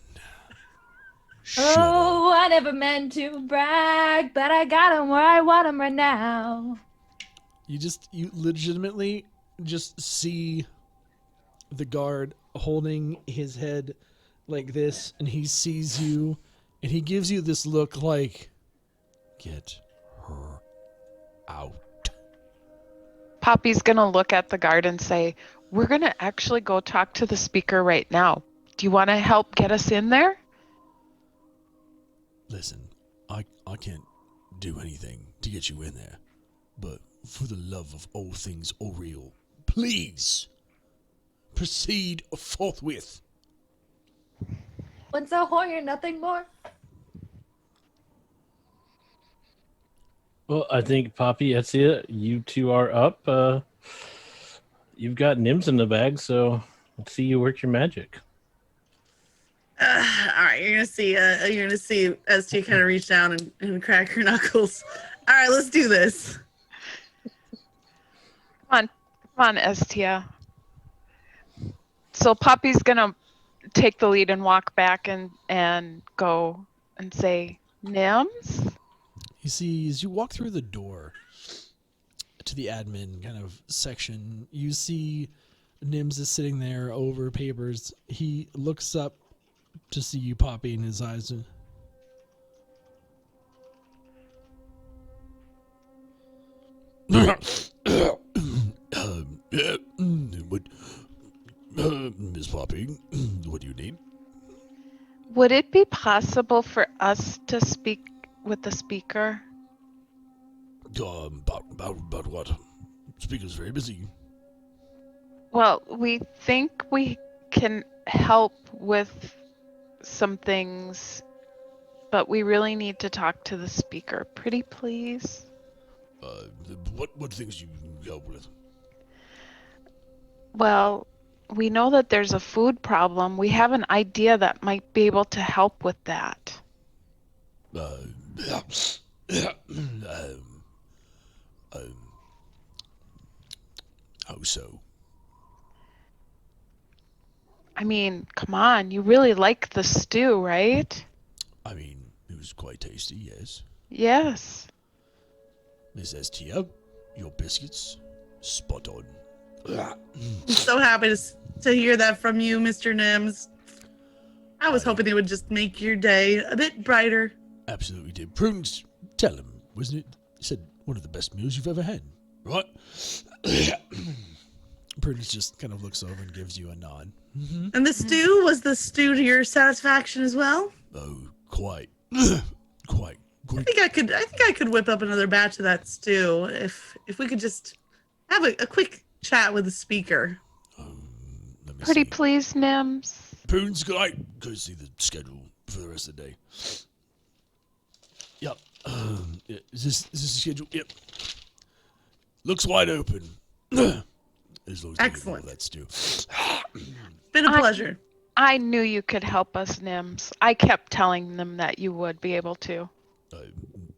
Shut up. Oh, I never meant to brag, but I got him where I want him right now. You legitimately just see the guard holding his head like this, and he sees you, and he gives you this look like, get her out. Poppy's gonna look at the guard and say, we're gonna actually go talk to the speaker right now. Do you want to help get us in there? Listen, I can't do anything to get you in there, but for the love of all things Oriel, please proceed forthwith. Once a whore, nothing more. Well, I think Poppy, Estia, you two are up. You've got Nims in the bag, so let's see you work your magic. All right, you're gonna see Estia kind of reach down and crack her knuckles. All right, let's do this. Come on, Estia. So Poppy's gonna take the lead and walk back and go and say, Nims? You see, as you walk through the door to the admin kind of section, you see Nims is sitting there over papers. He looks up to see you, Poppy, in his eyes. What, Miss Poppy, what do you need? Would it be possible for us to speak with the speaker? About what? Speaker's very busy. Well, we think we can help with some things, but we really need to talk to the speaker. Pretty please? What things you help with? Well, we know that there's a food problem. We have an idea that might be able to help with that. How so? I mean, come on, you really like the stew, right? I mean, it was quite tasty, yes. Yes. Miss Estia, your biscuits, spot on. I'm so happy to hear that from you, Mr. Nims. I was hoping it would just make your day a bit brighter. Absolutely did. Prudence, tell him, wasn't it? He said one of the best meals you've ever had, right? Prudence just kind of looks over and gives you a nod. Mm-hmm. And the stew, was the stew to your satisfaction as well? Oh, quite. Quite. I think I could whip up another batch of that stew if we could just have a quick chat with the speaker. Let me Pretty see. please, Nims. Prudence, could I go see the schedule for the rest of the day? Yep. Yeah, is this the schedule? Yep. Looks wide open. As long as Excellent. That's due. Been a pleasure. I knew you could help us, Nims. I kept telling them that you would be able to.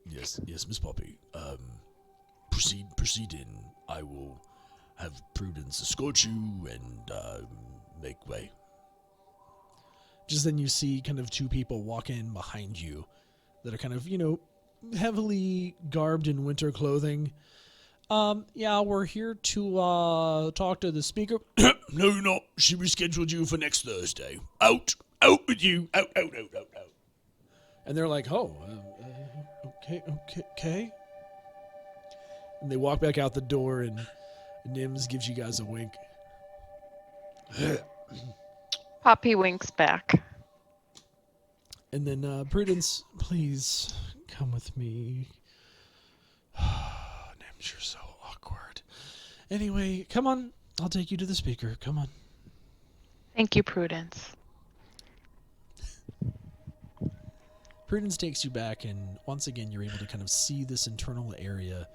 Yes, Miss Poppy. Proceed in. I will have Prudence escort you and make way. Just then you see kind of two people walk in behind you that are kind of, heavily garbed in winter clothing. Yeah, we're here to talk to the speaker. No, you're not. She rescheduled you for next Thursday. Out with you. Out. And they're like, oh, okay. And they walk back out the door, and Nims gives you guys a wink. Poppy winks back. And then, Prudence, please come with me. Nims, you're so awkward. Anyway, come on. I'll take you to the speaker. Come on. Thank you, Prudence. Prudence takes you back, and once again, you're able to kind of see this internal area.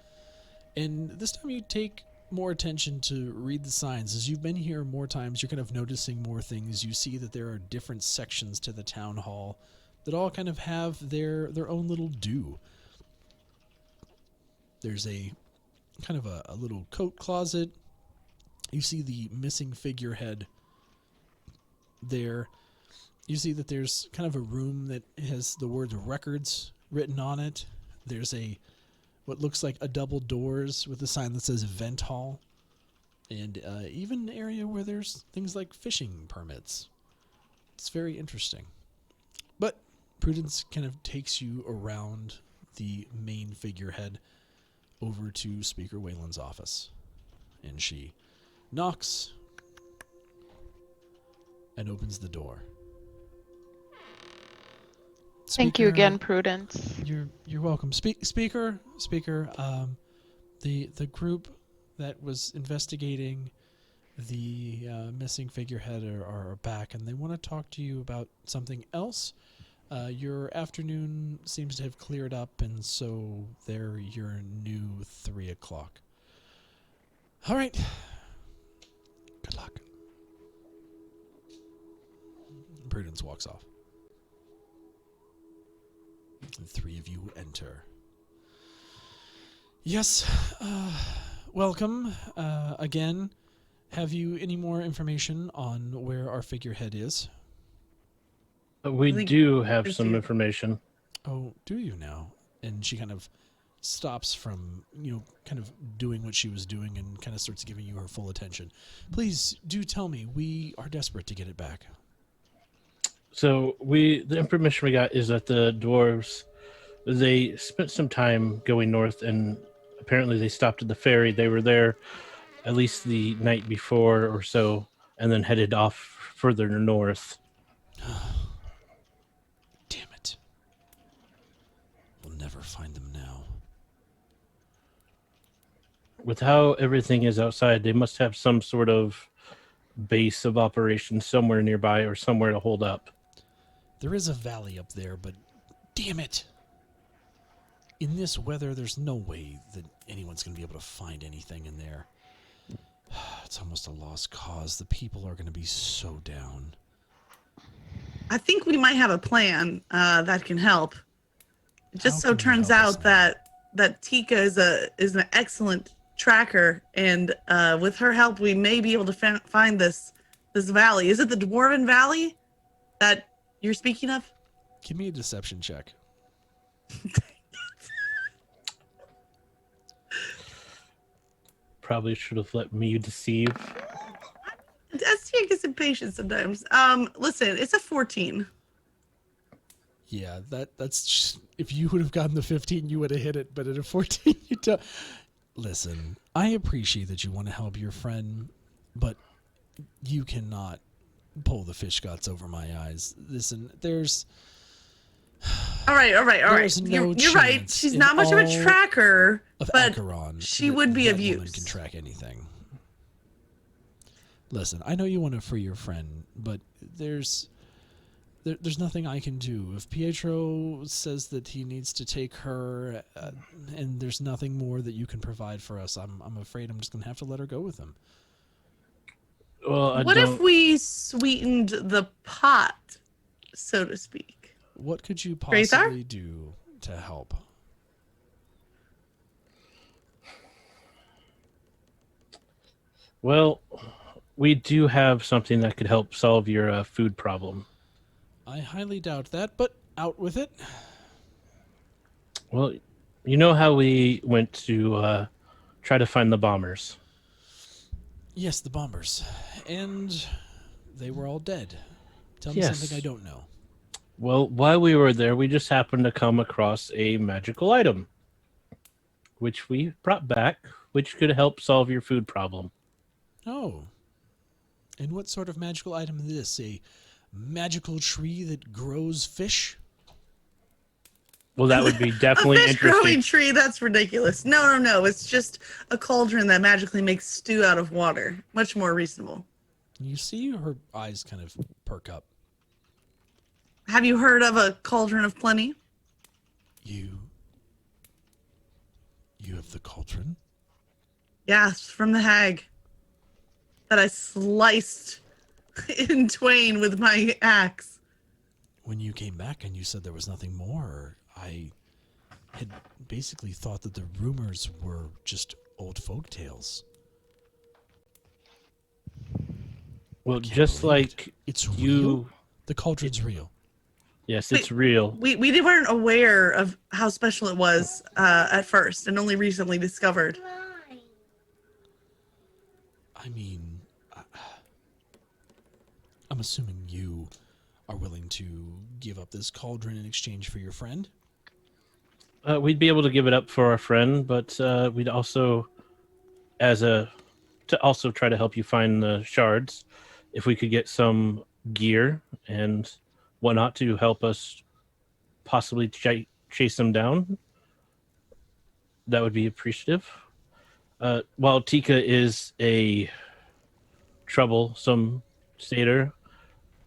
And this time you take more attention to read the signs. As you've been here more times, you're kind of noticing more things. You see that there are different sections to the town hall that all kind of have their own little do. There's a kind of a little coat closet. You see the missing figurehead there. You see that there's kind of a room that has the word records written on it. There's what looks like a double doors with a sign that says event hall. And even an area where there's things like fishing permits. It's very interesting. But Prudence kind of takes you around the main figurehead over to Speaker Wayland's office. And she knocks and opens the door. Thank you again, Prudence. You're welcome. Speaker. The group that was investigating the missing figurehead are back, and they want to talk to you about something else. Your afternoon seems to have cleared up, and so they're your new 3 o'clock. All right. Good luck. Prudence walks off. The 3 of you enter. Yes, welcome again. Have you any more information on where our figurehead is? We do have some information. Oh, do you now? And she kind of stops from, kind of doing what she was doing and kind of starts giving you her full attention. Please do tell me. We are desperate to get it back. So the information we got is that the dwarves, they spent some time going north and apparently they stopped at the ferry. They were there at least the night before or so, and then headed off further north. Damn it. We'll never find them now. With how everything is outside, they must have some sort of base of operations somewhere nearby or somewhere to hold up. There is a valley up there, but damn it. In this weather, there's no way that anyone's going to be able to find anything in there. It's almost a lost cause. The people are going to be so down. I think we might have a plan that can help. It just How so can you turns help us out now? that Teaca is an excellent tracker, and with her help, we may be able to find this valley. Is it the Dwarven Valley that you're speaking of? Give me a deception check. Probably should have let me deceive. STA gets impatient sometimes. Listen, it's a 14. Yeah, that's just, if you would have gotten the 15, you would have hit it, but at a 14, you don't. Listen, I appreciate that you want to help your friend, but you cannot pull the fish guts over my eyes. Listen, there's... All right. There's no You're right. chance She's in not much of a all tracker, of but Acheron she that would be that of woman use. can track anything. Listen, I know you want to free your friend, but there's nothing I can do. If Pietro says that he needs to take her, and there's nothing more that you can provide for us, I'm afraid I'm just gonna have to let her go with him. Well, What if we sweetened the pot, so to speak? What could you Grathar? possibly do to help? Well, we do have something that could help solve your food problem. I highly doubt that, but out with it. Well, you know how we went to try to find the bombers? Yes, the bombers. And they were all dead. Tell me Yes. something I don't know. Well, while we were there, we just happened to come across a magical item, which we brought back, which could help solve your food problem. Oh. And what sort of magical item is this? A magical tree that grows fish? Well, that would be definitely A fish growing interesting. tree? That's ridiculous. No. It's just a cauldron that magically makes stew out of water. Much more reasonable. You see her eyes kind of perk up. Have you heard of a cauldron of plenty? You have the cauldron? Yes, from the hag that I sliced in twain with my axe. When you came back and you said there was nothing more, I had basically thought that the rumors were just old folk tales. Well, Can't just believe it. like It's real? you... The cauldron's real. Yes, it's real. We weren't aware of how special it was at first, and only recently discovered. I mean, I'm assuming you are willing to give up this cauldron in exchange for your friend? We'd be able to give it up for our friend, but we'd also, to also try to help you find the shards, if we could get some gear and whatnot to help us possibly chase them down, that would be appreciative. While Teaca is a troublesome satyr,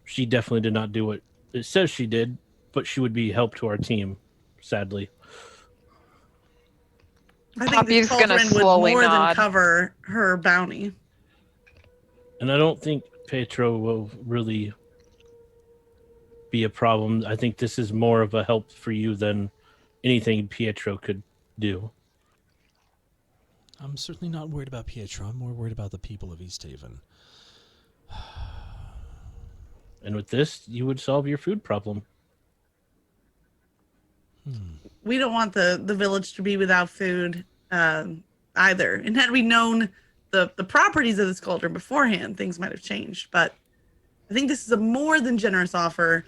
she definitely did not do what it says she did, but she would be help to our team, sadly. I think this Poppy's gonna cauldron would slowly more than nod. cover her bounty. And I don't think Pietro will really be a problem. I think this is more of a help for you than anything Pietro could do. I'm certainly not worried about Pietro. I'm more worried about the people of East Haven. And with this, you would solve your food problem. We don't want the village to be without food either. And had we known the properties of this cauldron beforehand, things might have changed. But I think this is a more than generous offer.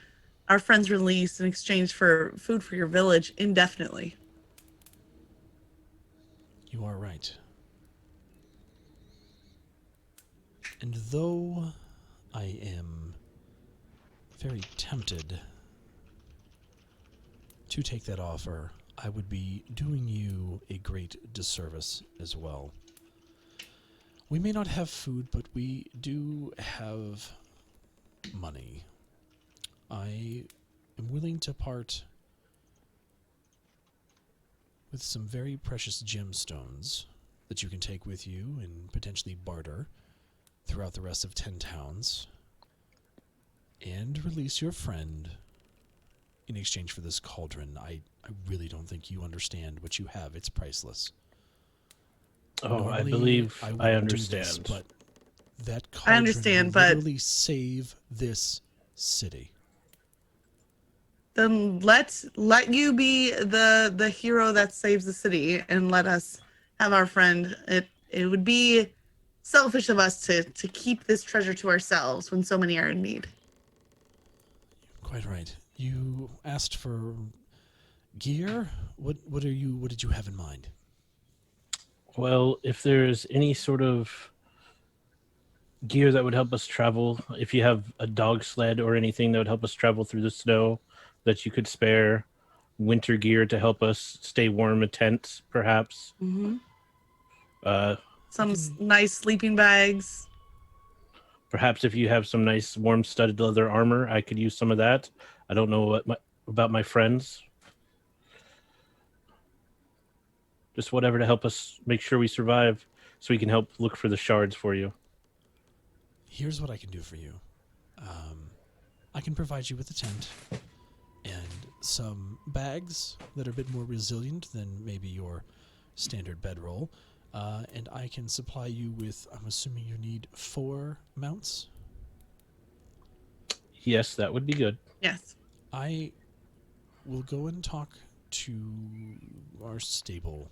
Our friend's release in exchange for food for your village indefinitely. You are right. And though I am very tempted to take that offer, I would be doing you a great disservice as well. We may not have food, but we do have money. I am willing to part with some very precious gemstones that you can take with you and potentially barter throughout the rest of 10 towns, and release your friend in exchange for this cauldron. I really don't think you understand what you have. It's priceless. Oh, Normally, I believe I wouldn't do this, understand. but that cauldron I understand, will but literally save this city. then let you be the hero that saves the city, and let us have our friend. It would be selfish of us to keep this treasure to ourselves when so many are in need. Quite right. You asked for gear. What did you have in mind? Well, if there's any sort of gear that would help us travel, if you have a dog sled or anything that would help us travel through the snow that you could spare, winter gear to help us stay warm in tents, perhaps. Mm-hmm. Uh, Nice sleeping bags. Perhaps if you have some nice warm studded leather armor, I could use some of that. I don't know about my friends. Just whatever to help us make sure we survive, so we can help look for the shards for you. Here's what I can do for you. I can provide you with a tent and some bags that are a bit more resilient than maybe your standard bedroll. And I can supply you with, I'm assuming you need 4 mounts? Yes, that would be good. Yes. I will go and talk to our stable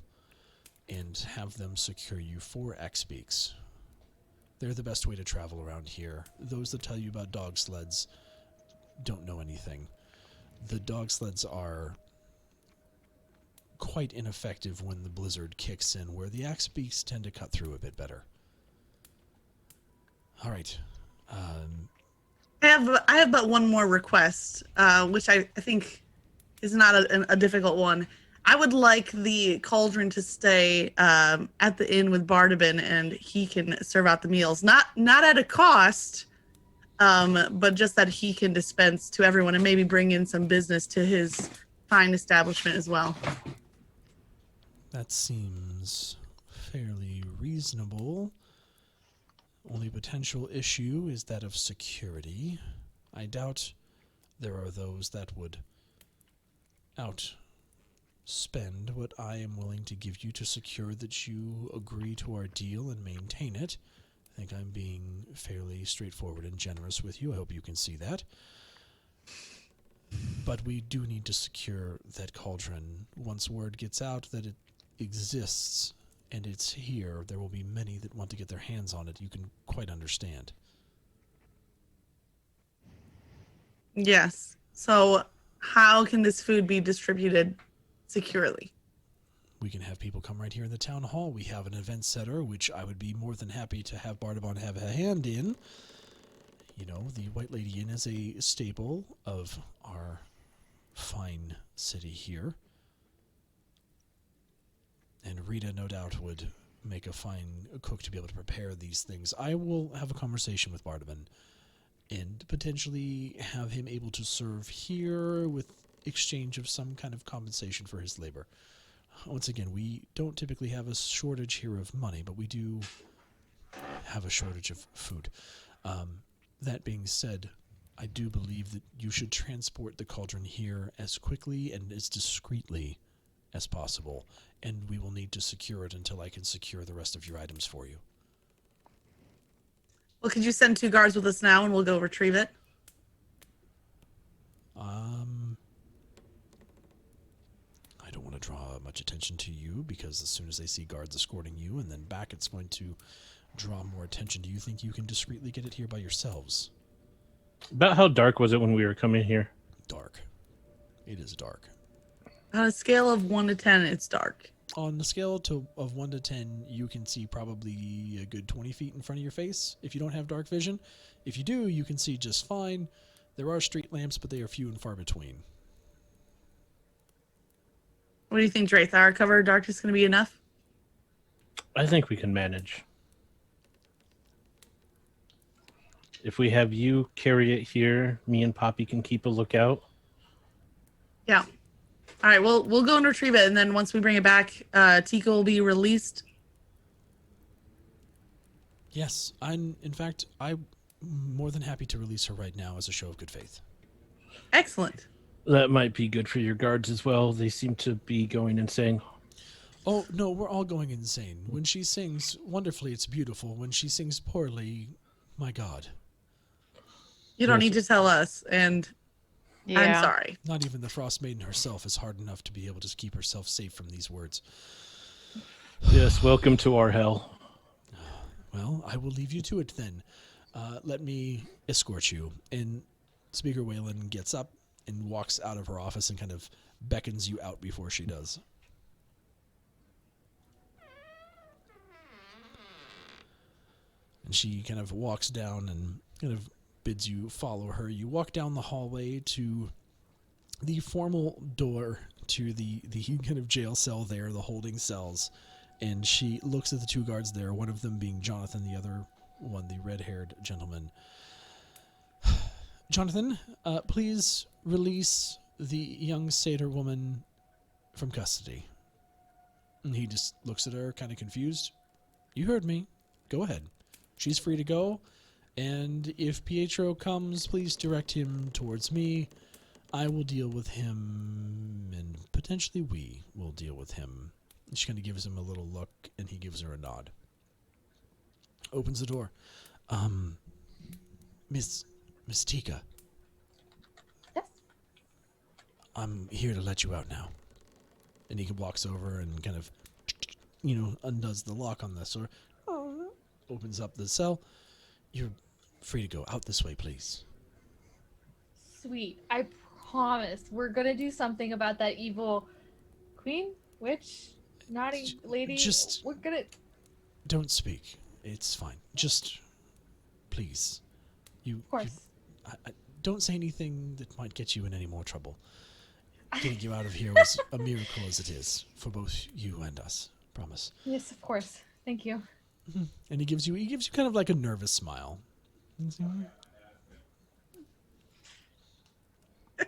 and have them secure you 4 X-Beaks. They're the best way to travel around here. Those that tell you about dog sleds don't know anything. The dog sleds are quite ineffective when the blizzard kicks in, where the X-Beaks tend to cut through a bit better. All right. I have but one more request, which I think is not a difficult one. I would like the cauldron to stay at the inn with Bardabin, and he can serve out the meals. Not at a cost, but just that he can dispense to everyone and maybe bring in some business to his fine establishment as well. That seems fairly reasonable. Only potential issue is that of security. I doubt there are those that would outspend what I am willing to give you to secure that you agree to our deal and maintain it. I think I'm being fairly straightforward and generous with you. I hope you can see that. But we do need to secure that cauldron. Once word gets out that it exists and it's here, there will be many that want to get their hands on it. You can quite understand. Yes. So how can this food be distributed securely? We can have people come right here in the town hall. We have an event setter, which I would be more than happy to have Bardabon have a hand in. You know, the White Lady Inn is a staple of our fine city here. And Rita, no doubt, would make a fine cook to be able to prepare these things. I will have a conversation with Bardabon and potentially have him able to serve here with exchange of some kind of compensation for his labor. Once again, we don't typically have a shortage here of money, but we do have a shortage of food. That being said, I do believe that you should transport the cauldron here as quickly and as discreetly as possible, and we will need to secure it until I can secure the rest of your items for you. Well, could you send 2 guards with us now and we'll go retrieve it? I don't want to draw much attention to you, because as soon as they see guards escorting you and then back, it's going to draw more attention. Do you think you can discreetly get it here by yourselves? About how dark was it when we were coming here? Dark. It is dark. On a scale of 1 to 10, it's dark. On the scale of 1 to 10, you can see probably a good 20 feet in front of your face if you don't have dark vision. If you do, you can see just fine. There are street lamps, but they are few and far between. What do you think, Draythar? Cover of darkness going to be enough? I think we can manage. If we have you carry it here, me and Poppy can keep a lookout. Yeah. All right, we'll go and retrieve it, and then once we bring it back, Teaca will be released. Yes, I'm more than happy to release her right now as a show of good faith. Excellent. That might be good for your guards as well. They seem to be going insane. Oh, no, we're all going insane. When she sings wonderfully, it's beautiful. When she sings poorly, my God. You don't Yes. need to tell us, and Yeah. I'm sorry. Not even the Frostmaiden herself is hard enough to be able to keep herself safe from these words. Yes, welcome to our hell. Well, I will leave you to it then. Let me escort you. And Speaker Whalen gets up and walks out of her office and kind of beckons you out before she does. And she kind of walks down and kind of bids you follow her. You walk down the hallway to the formal door to the kind of jail cell there, the holding cells. And she looks at the two guards there, one of them being Jonathan, the other one, the red-haired gentleman. Jonathan, please release the young satyr woman from custody. And he just looks at her, kind of confused. You heard me. Go ahead. She's free to go. And if Pietro comes, please direct him towards me. I will deal with him, and potentially we will deal with him. And she kind of gives him a little look, and he gives her a nod. Opens the door. Miss Teaca. Yes. I'm here to let you out now. And he walks over and kind of, undoes the lock on this, or opens up the cell. You're free to go. Out this way, please. Sweet. I promise we're gonna do something about that evil queen, witch, naughty lady. We're gonna. Don't speak. It's fine. Just, please. Of course. I don't say anything that might get you in any more trouble. Getting you out of here was a miracle as it is for both you and us. Promise. Yes, of course. Thank you. And he gives you kind of like a nervous smile.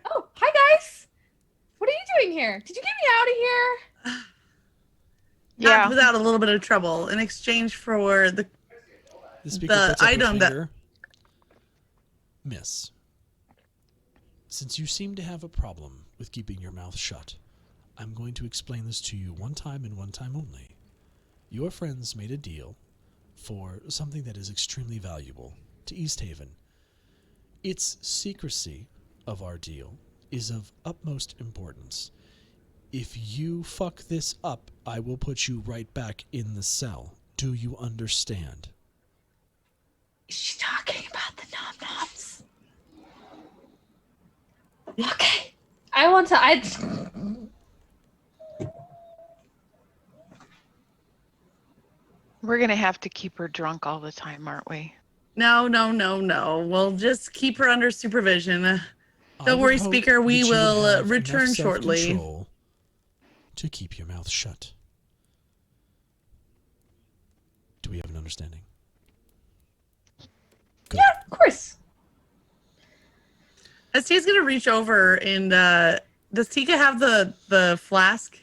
Oh, hi guys. What are you doing here? Did you get me out of here? Yeah. Not without a little bit of trouble in exchange for the speaker the puts up her item that- finger. Miss, since you seem to have a problem with keeping your mouth shut, I'm going to explain this to you one time and one time only. Your friends made a deal for something that is extremely valuable to East Haven. Its secrecy of our deal is of utmost importance. If you fuck this up, I will put you right back in the cell. Do you understand? Is she talking about the nom-noms? Okay. We're gonna have to keep her drunk all the time, aren't we? No. We'll just keep her under supervision. I Don't would worry, hope Speaker. We that you would will have return enough shortly. self-control to keep your mouth shut. Do we have an understanding? Good. Yeah, of course. Estea's gonna reach over and does Teaca have the flask?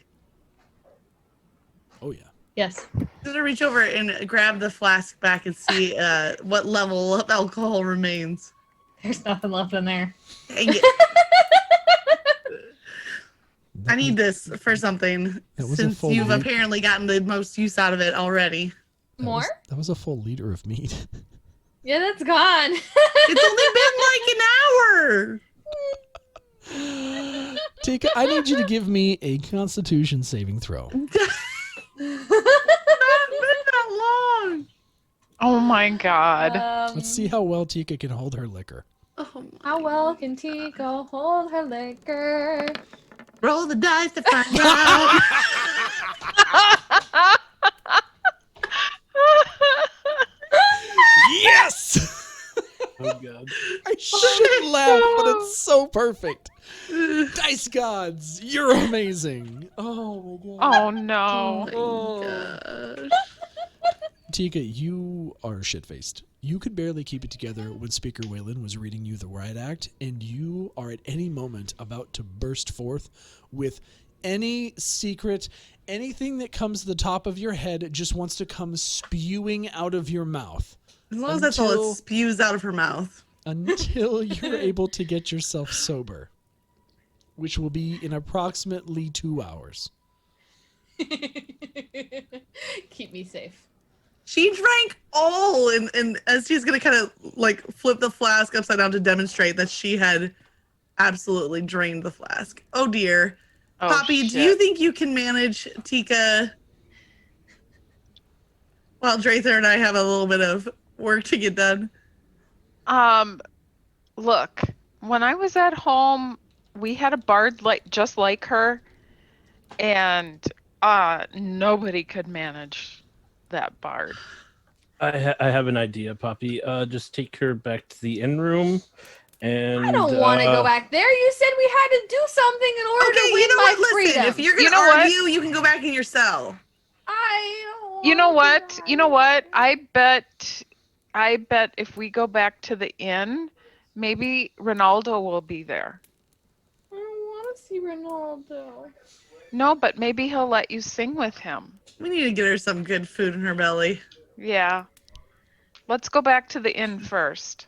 Oh yeah. Yes. She's gonna reach over and grab the flask back and see what level of alcohol remains. There's nothing left in there. Dang it. I need this for something That was a since full you've lead. apparently gotten the most use out of it already. More? That was a full liter of meat. Yeah, that's gone. It's only been like an hour. Teaca, I need you to give me a Constitution saving throw. It's not been that long. Oh my god. Let's see how well Teaca can hold her liquor. Oh my. How well can Teaca hold her liquor? Roll the dice to find out. I shouldn't laugh, but it's so perfect. Dice gods, you're amazing. Oh my god. Oh no. Oh my gosh. Teaca, you are shit-faced. You could barely keep it together when Speaker Waylon was reading you the riot act, and you are at any moment about to burst forth with any secret, anything that comes to the top of your head just wants to come spewing out of your mouth. As long as that's all Until- it spews out of her mouth. Until you're able to get yourself sober, which will be in approximately 2 hours. Keep me safe. She drank all, and as she's gonna kind of like flip the flask upside down to demonstrate that she had absolutely drained the flask. Oh dear. Oh, Poppy, do you think you can manage Teaca while Drather and I have a little bit of work to get done? Look, when I was at home, we had a bard just like her, and nobody could manage that bard. I have an idea, Poppy. Just take her back to the inn room, and I don't want to go back there. You said we had to do something in order Okay, to win you know my what? Listen, freedom. if you're gonna You know what? argue, you can go back in your cell. I don't You know wanna what? go You know back. what? I bet if we go back to the inn, maybe Ronaldo will be there. I don't want to see Ronaldo. No, but maybe he'll let you sing with him. We need to get her some good food in her belly. Yeah. Let's go back to the inn first.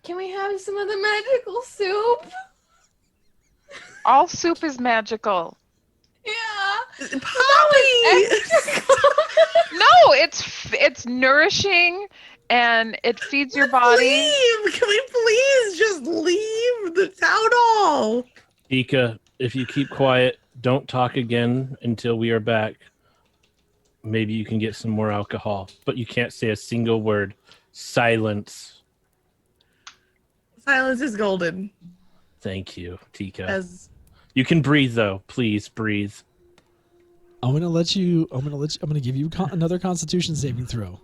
Can we have some of the magical soup? All soup is magical. Yeah. Poppy! No, it's nourishing and it feeds your body. Leave! Can we please just leave the town hall? Teaca, if you keep quiet, don't talk again until we are back. Maybe you can get some more alcohol, but you can't say a single word. Silence. Silence is golden. Thank you, Teaca. As You can breathe though. Please breathe. I'm gonna give you another Constitution saving throw.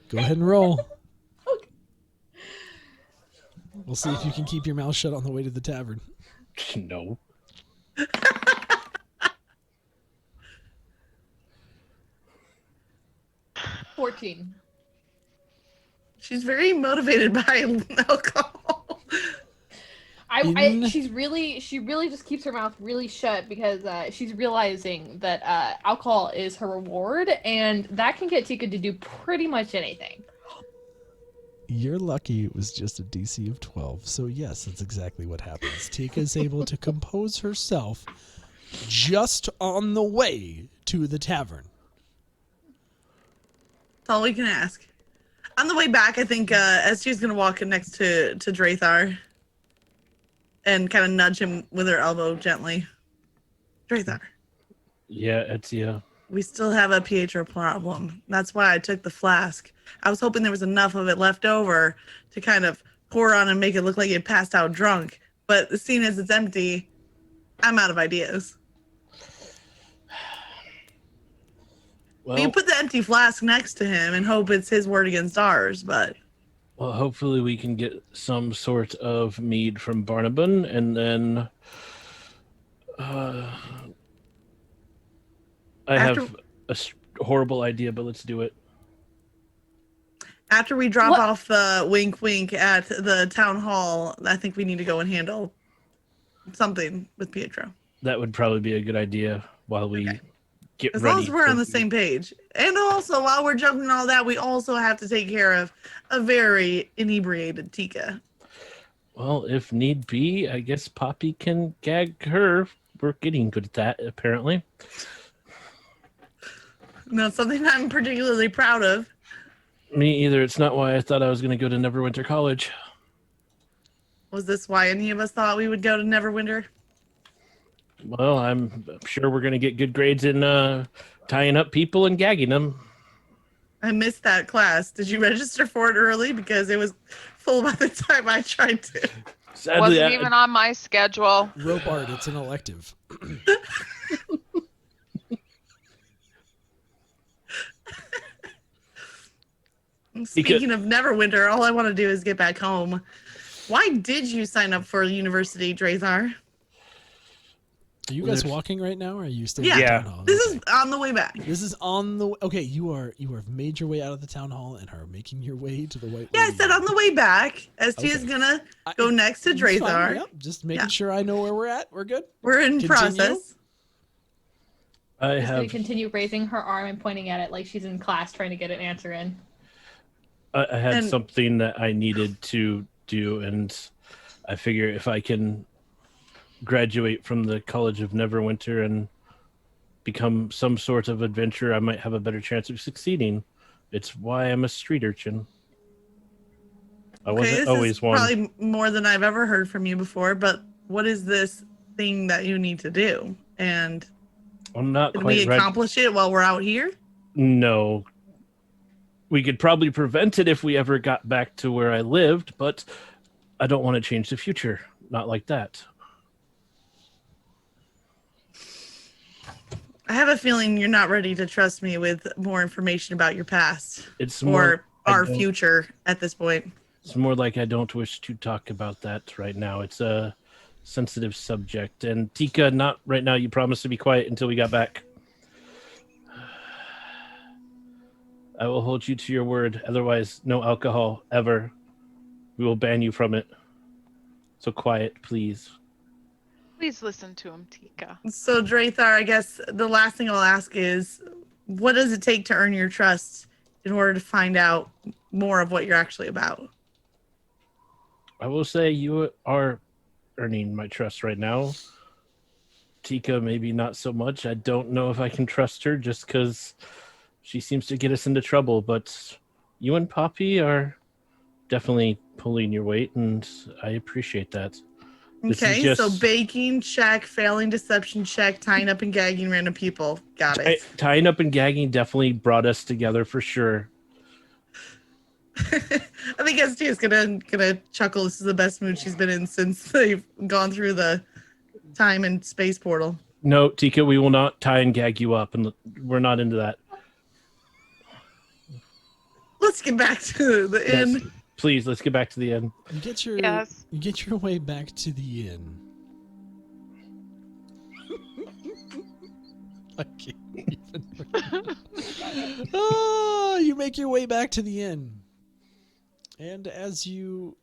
Go ahead and roll. Okay. We'll see if you can keep your mouth shut on the way to the tavern. No. $14. she's very motivated by alcohol. She really just keeps her mouth really shut because she's realizing that alcohol is her reward, and that can get Teaca to do pretty much anything. You're lucky it was just a DC of 12. So yes, that's exactly what happens. Teaca is able to compose herself just on the way to the tavern. That's all we can ask. On the way back, I think SG's going to walk in next to Drathar and kind of nudge him with her elbow gently. Drathar, Yeah, Etzia. we still have a Pietro problem. That's why I took the flask. I was hoping there was enough of it left over to kind of pour on and make it look like it passed out drunk. But seeing as it's empty, I'm out of ideas. Well, You put the empty flask next to him and hope it's his word against ours, but well, hopefully we can get some sort of mead from Barnabas, and then I have a horrible idea, but let's do it. after we drop What? off the wink wink at the town hall, I think we need to go and handle something with Pietro. That would probably be a good idea while we Okay. get As ready. long as we're to- on the same page. And also, while we're jumping all that, we also have to take care of a very inebriated Teaca. Well, if need be, I guess Poppy can gag her. We're getting good at that, apparently. Not something I'm particularly proud of. Me either. It's not why I thought I was going to go to Neverwinter College. Was this why any of us thought we would go to Neverwinter? Well, I'm sure we're going to get good grades in tying up people and gagging them. I missed that class. Did you register for it early? Because it was full by the time I tried to. Sadly, Wasn't even on my schedule. Rope art, it's an elective. Speaking of Neverwinter, all I want to do is get back home. Why did you sign up for university, Drathar? Are you guys walking right now, or are you staying Yeah. at the town hall? This is on the way back. This is on the. Okay, you have made your way out of the town hall and are making your way to the White. Yeah, I Lady. said on the way back. ST is gonna go next to It's fine, Drathar. Yep, just making sure I know where we're at. We're good. We're in Continue. process. I She's gonna have continue raising her arm and pointing at it like she's in class trying to get an answer in. I had And- something that I needed to do, and I figure if I can graduate from the College of Neverwinter and become some sort of adventurer, I might have a better chance of succeeding. It's why I'm a street urchin. I wasn't this always is one. probably more than I've ever heard from you before, but what is this thing that you need to do? And I'm not can quite we ready. accomplish it while we're out here? No. We could probably prevent it if we ever got back to where I lived, but I don't want to change the future. Not like that. I have a feeling you're not ready to trust me with more information about your past It's more or our I don't- future at this point. It's more like I don't wish to talk about that right now. It's a sensitive subject. And Teaca, not right now. You promised to be quiet until we got back. I will hold you to your word. Otherwise, no alcohol ever. We will ban you from it. So quiet, please. Please listen to him, Teaca. So, Drathar, I guess the last thing I'll ask is, what does it take to earn your trust in order to find out more of what you're actually about? I will say you are earning my trust right now. Teaca, maybe not so much. I don't know if I can trust her just because she seems to get us into trouble. But you and Poppy are definitely pulling your weight, and I appreciate that. This is Okay, so just- baking check, failing deception check, tying up and gagging random people. Got it. Tying up and gagging definitely brought us together for sure. I think ST is gonna chuckle. This is the best mood she's been in since they've gone through the time and space portal. No, Teaca, we will not tie and gag you up, and we're not into that. Let's get back to the Yes. inn. Please, let's get back to the end. You get your Yes. you get your way back to the inn. I can't even. Oh, you make your way back to the inn, and as you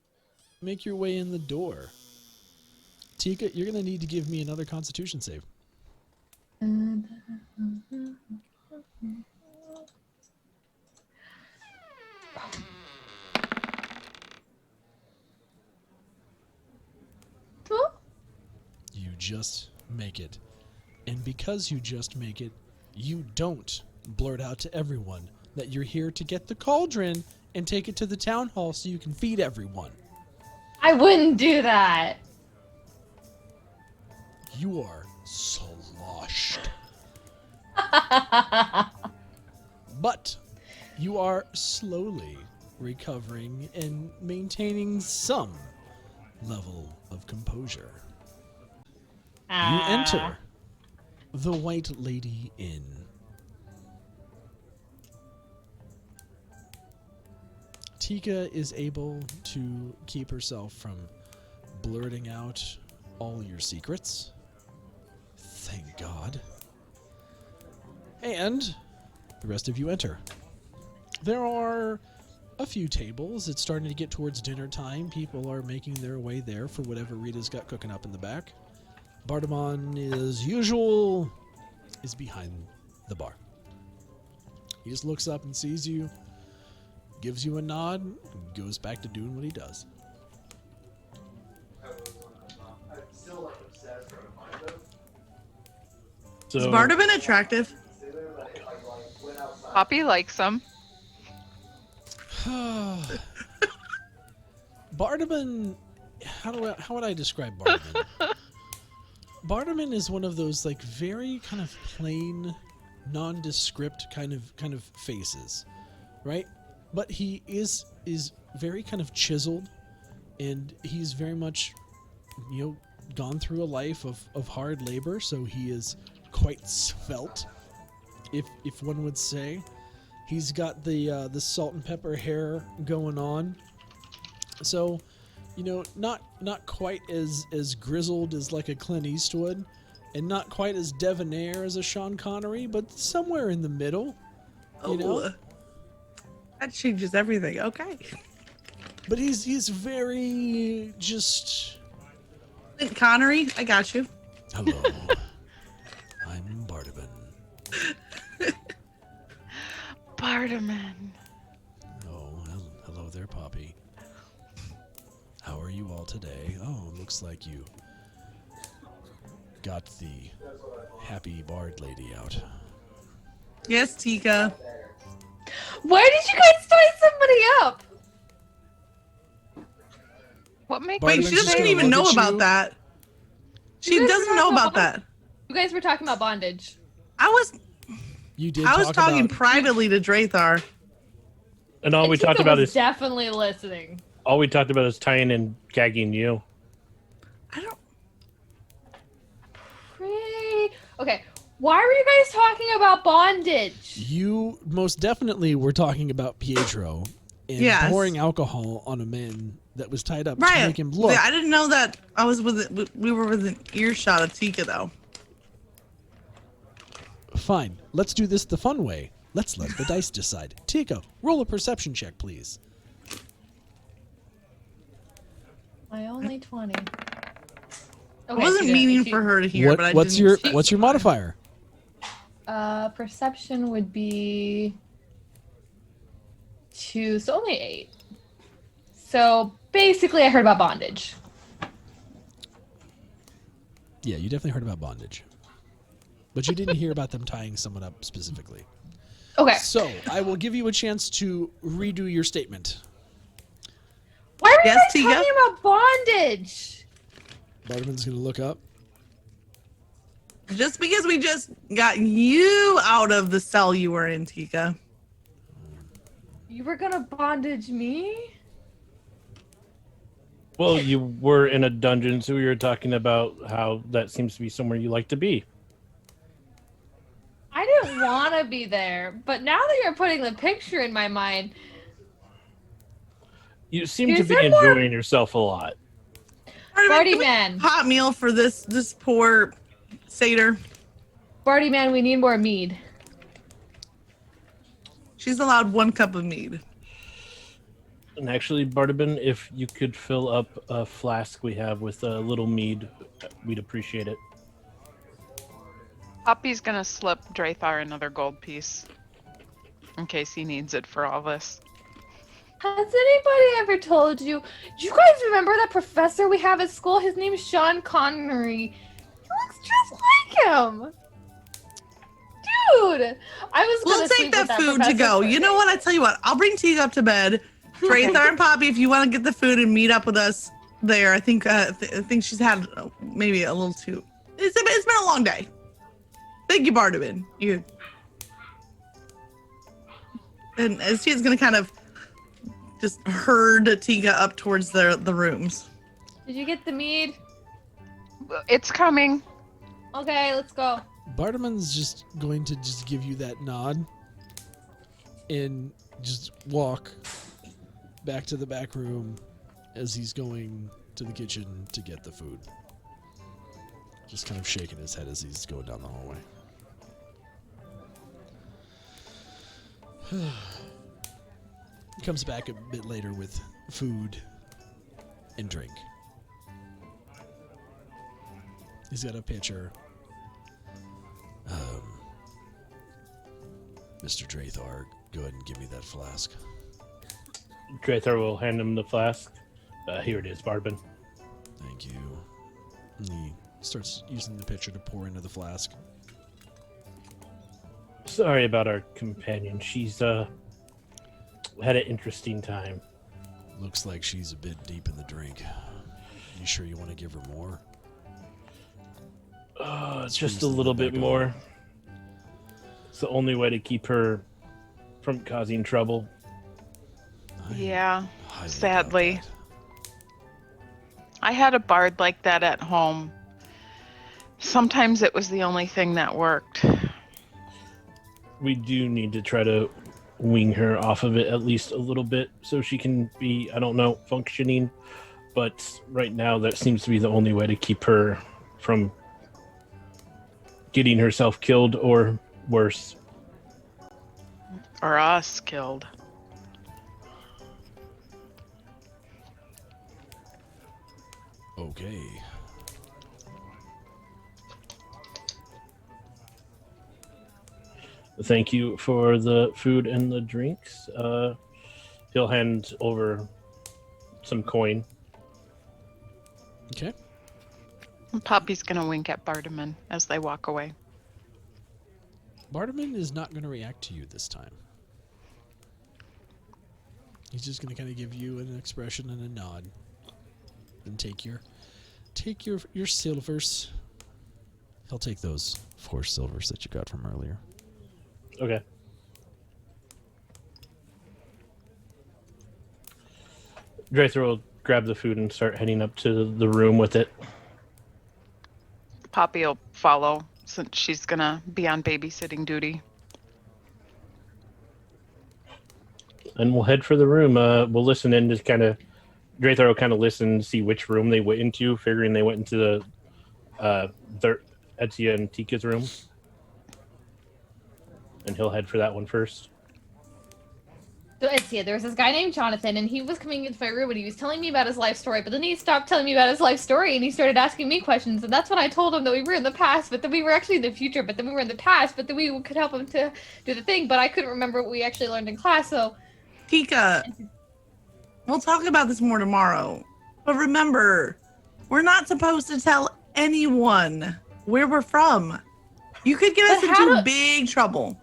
make your way in the door, Teaca, you're gonna need to give me another Constitution save. You just make it. And because you just make it, you don't blurt out to everyone that you're here to get the cauldron and take it to the town hall so you can feed everyone. I wouldn't do that. You are sloshed. But you are slowly recovering and maintaining some level of composure. You enter the White Lady Inn. Teaca is able to keep herself from blurting out all your secrets. Thank God. And the rest of you enter. There are a few tables. It's starting to get towards dinner time. People are making their way there for whatever Rita's got cooking up in the back. Bardamon, as usual, is behind the bar. He just looks up and sees you, gives you a nod, and goes back to doing what he does. So, Is Bardamon attractive? Poppy likes him. Bardamon, how would I describe Bardamon? Bardamon is one of those like very kind of plain, nondescript kind of faces, right? But he is very kind of chiseled, and he's very much, gone through a life of hard labor, so he is quite svelte, if one would say. He's got the salt and pepper hair going on. So, not quite as grizzled as like a Clint Eastwood, and not quite as debonair as a Sean Connery, but somewhere in the middle. That changes everything. Okay. But he's very just. Connery, I got you. Hello, I'm Bardaman. Bardaman. Oh, hello there, Poppy. How are you all today? Oh, looks like you got the happy bard lady out. Yes, Teaca. Where did you guys tie somebody up? What makes Bardaman's Wait, she just doesn't gonna even look know at about you. that. She You guys doesn't were know talking about about that. You guys were talking about bondage. I was I talking privately to Drathar. And all we Teaca talked about was is definitely listening. all we talked about is tying and gagging you. I don't. Okay, why were you guys talking about bondage? You most definitely were talking about Pietro and Yes. pouring alcohol on a man that was tied up to Right. make him look. Yeah, I didn't know that. I was we were within earshot of Teaca though. Fine, let's do this the fun way. Let's let the dice decide. Teaca, roll a perception check, please. My only 20. I Okay, wasn't Teaca, meaning she- for her to hear, but I what's didn't. your modifier? Perception would be 2, so only 8. So basically, I heard about bondage. Yeah, you definitely heard about bondage, but you didn't hear about them tying someone up specifically. Okay, So I will give you a chance to redo your statement. why were Yes, you guys Teaca? talking about bondage? Bardaman's going to look up. Just because we just got you out of the cell you were in, Teaca. You were gonna bondage me? Well, you were in a dungeon, so we were talking about how that seems to be somewhere you like to be. I didn't want to be there, but now that you're putting the picture in my mind, You seem to Is be there more- enjoying yourself a lot. Barty Can we man, hot meal for this poor satyr. Barty man, we need more mead. She's allowed 1 cup of mead. And actually, Bardaban, if you could fill up a flask we have with a little mead, we'd appreciate it. Poppy's gonna slip Drathar another gold piece in case he needs it for all this. Has anybody ever told you? Do you guys remember that professor we have at school? His name's Sean Connery. He looks just like him. Dude, I was We'll gonna take sleep that with that food to professor go. for You know days. what? I tell you what. I'll bring Teaga up to bed. Drathar and Poppy, if you want to get the food and meet up with us there, I think I think she's had maybe a little too. It's been a long day. Thank you, Bardaman. You. And as she's gonna kind of just herd Teaga up towards the rooms. Did you get the mead? It's coming. Okay, let's go. Bardaman's just going to just give you that nod and just walk back to the back room as he's going to the kitchen to get the food. Just kind of shaking his head as he's going down the hallway. He comes back a bit later with food and drink. He's got a pitcher. Mr. Drathar, go ahead and give me that flask. Drathar will hand him the flask. Here it is, Bardaban. Thank you. And he starts using the pitcher to pour into the flask. Sorry about our companion. She's had an interesting time. Looks like she's a bit deep in the drink. You sure you want to give her more? Just a Squeeze the little lid bit back more. on. It's the only way to keep her from causing trouble. I Yeah, highly doubt sadly. that. I had a bard like that at home. Sometimes it was the only thing that worked. We do need to try to wean her off of it at least a little bit so she can be, I don't know, functioning. But right now, that seems to be the only way to keep her from getting herself killed or worse. Or us killed. Okay. Thank you for the food and the drinks. He'll hand over some coin. Okay. Poppy's gonna wink at Bardaman as they walk away. Bardaman is not going to react to you this time. He's just going to kind of give you an expression and a nod, and take your silvers. He'll take those 4 silvers that you got from earlier. Okay. Drather will grab the food and start heading up to the room with it. Poppy will follow since she's gonna be on babysitting duty. And we'll head for the room. We'll listen in to kind of... Drather will kind of listen to see which room they went into, figuring they went into the Etia and Teaca's room. And he'll head for that one first. So Etia, there was this guy named Jonathan, and he was coming into my room and he was telling me about his life story, but then he stopped telling me about his life story and he started asking me questions, and that's when I told him that we were in the past, but then we were actually in the future, but then we were in the past, but then we could help him to do the thing, but I couldn't remember what we actually learned in class, so... Teaca, we'll talk about this more tomorrow, but remember, we're not supposed to tell anyone where we're from. You could get us into big trouble.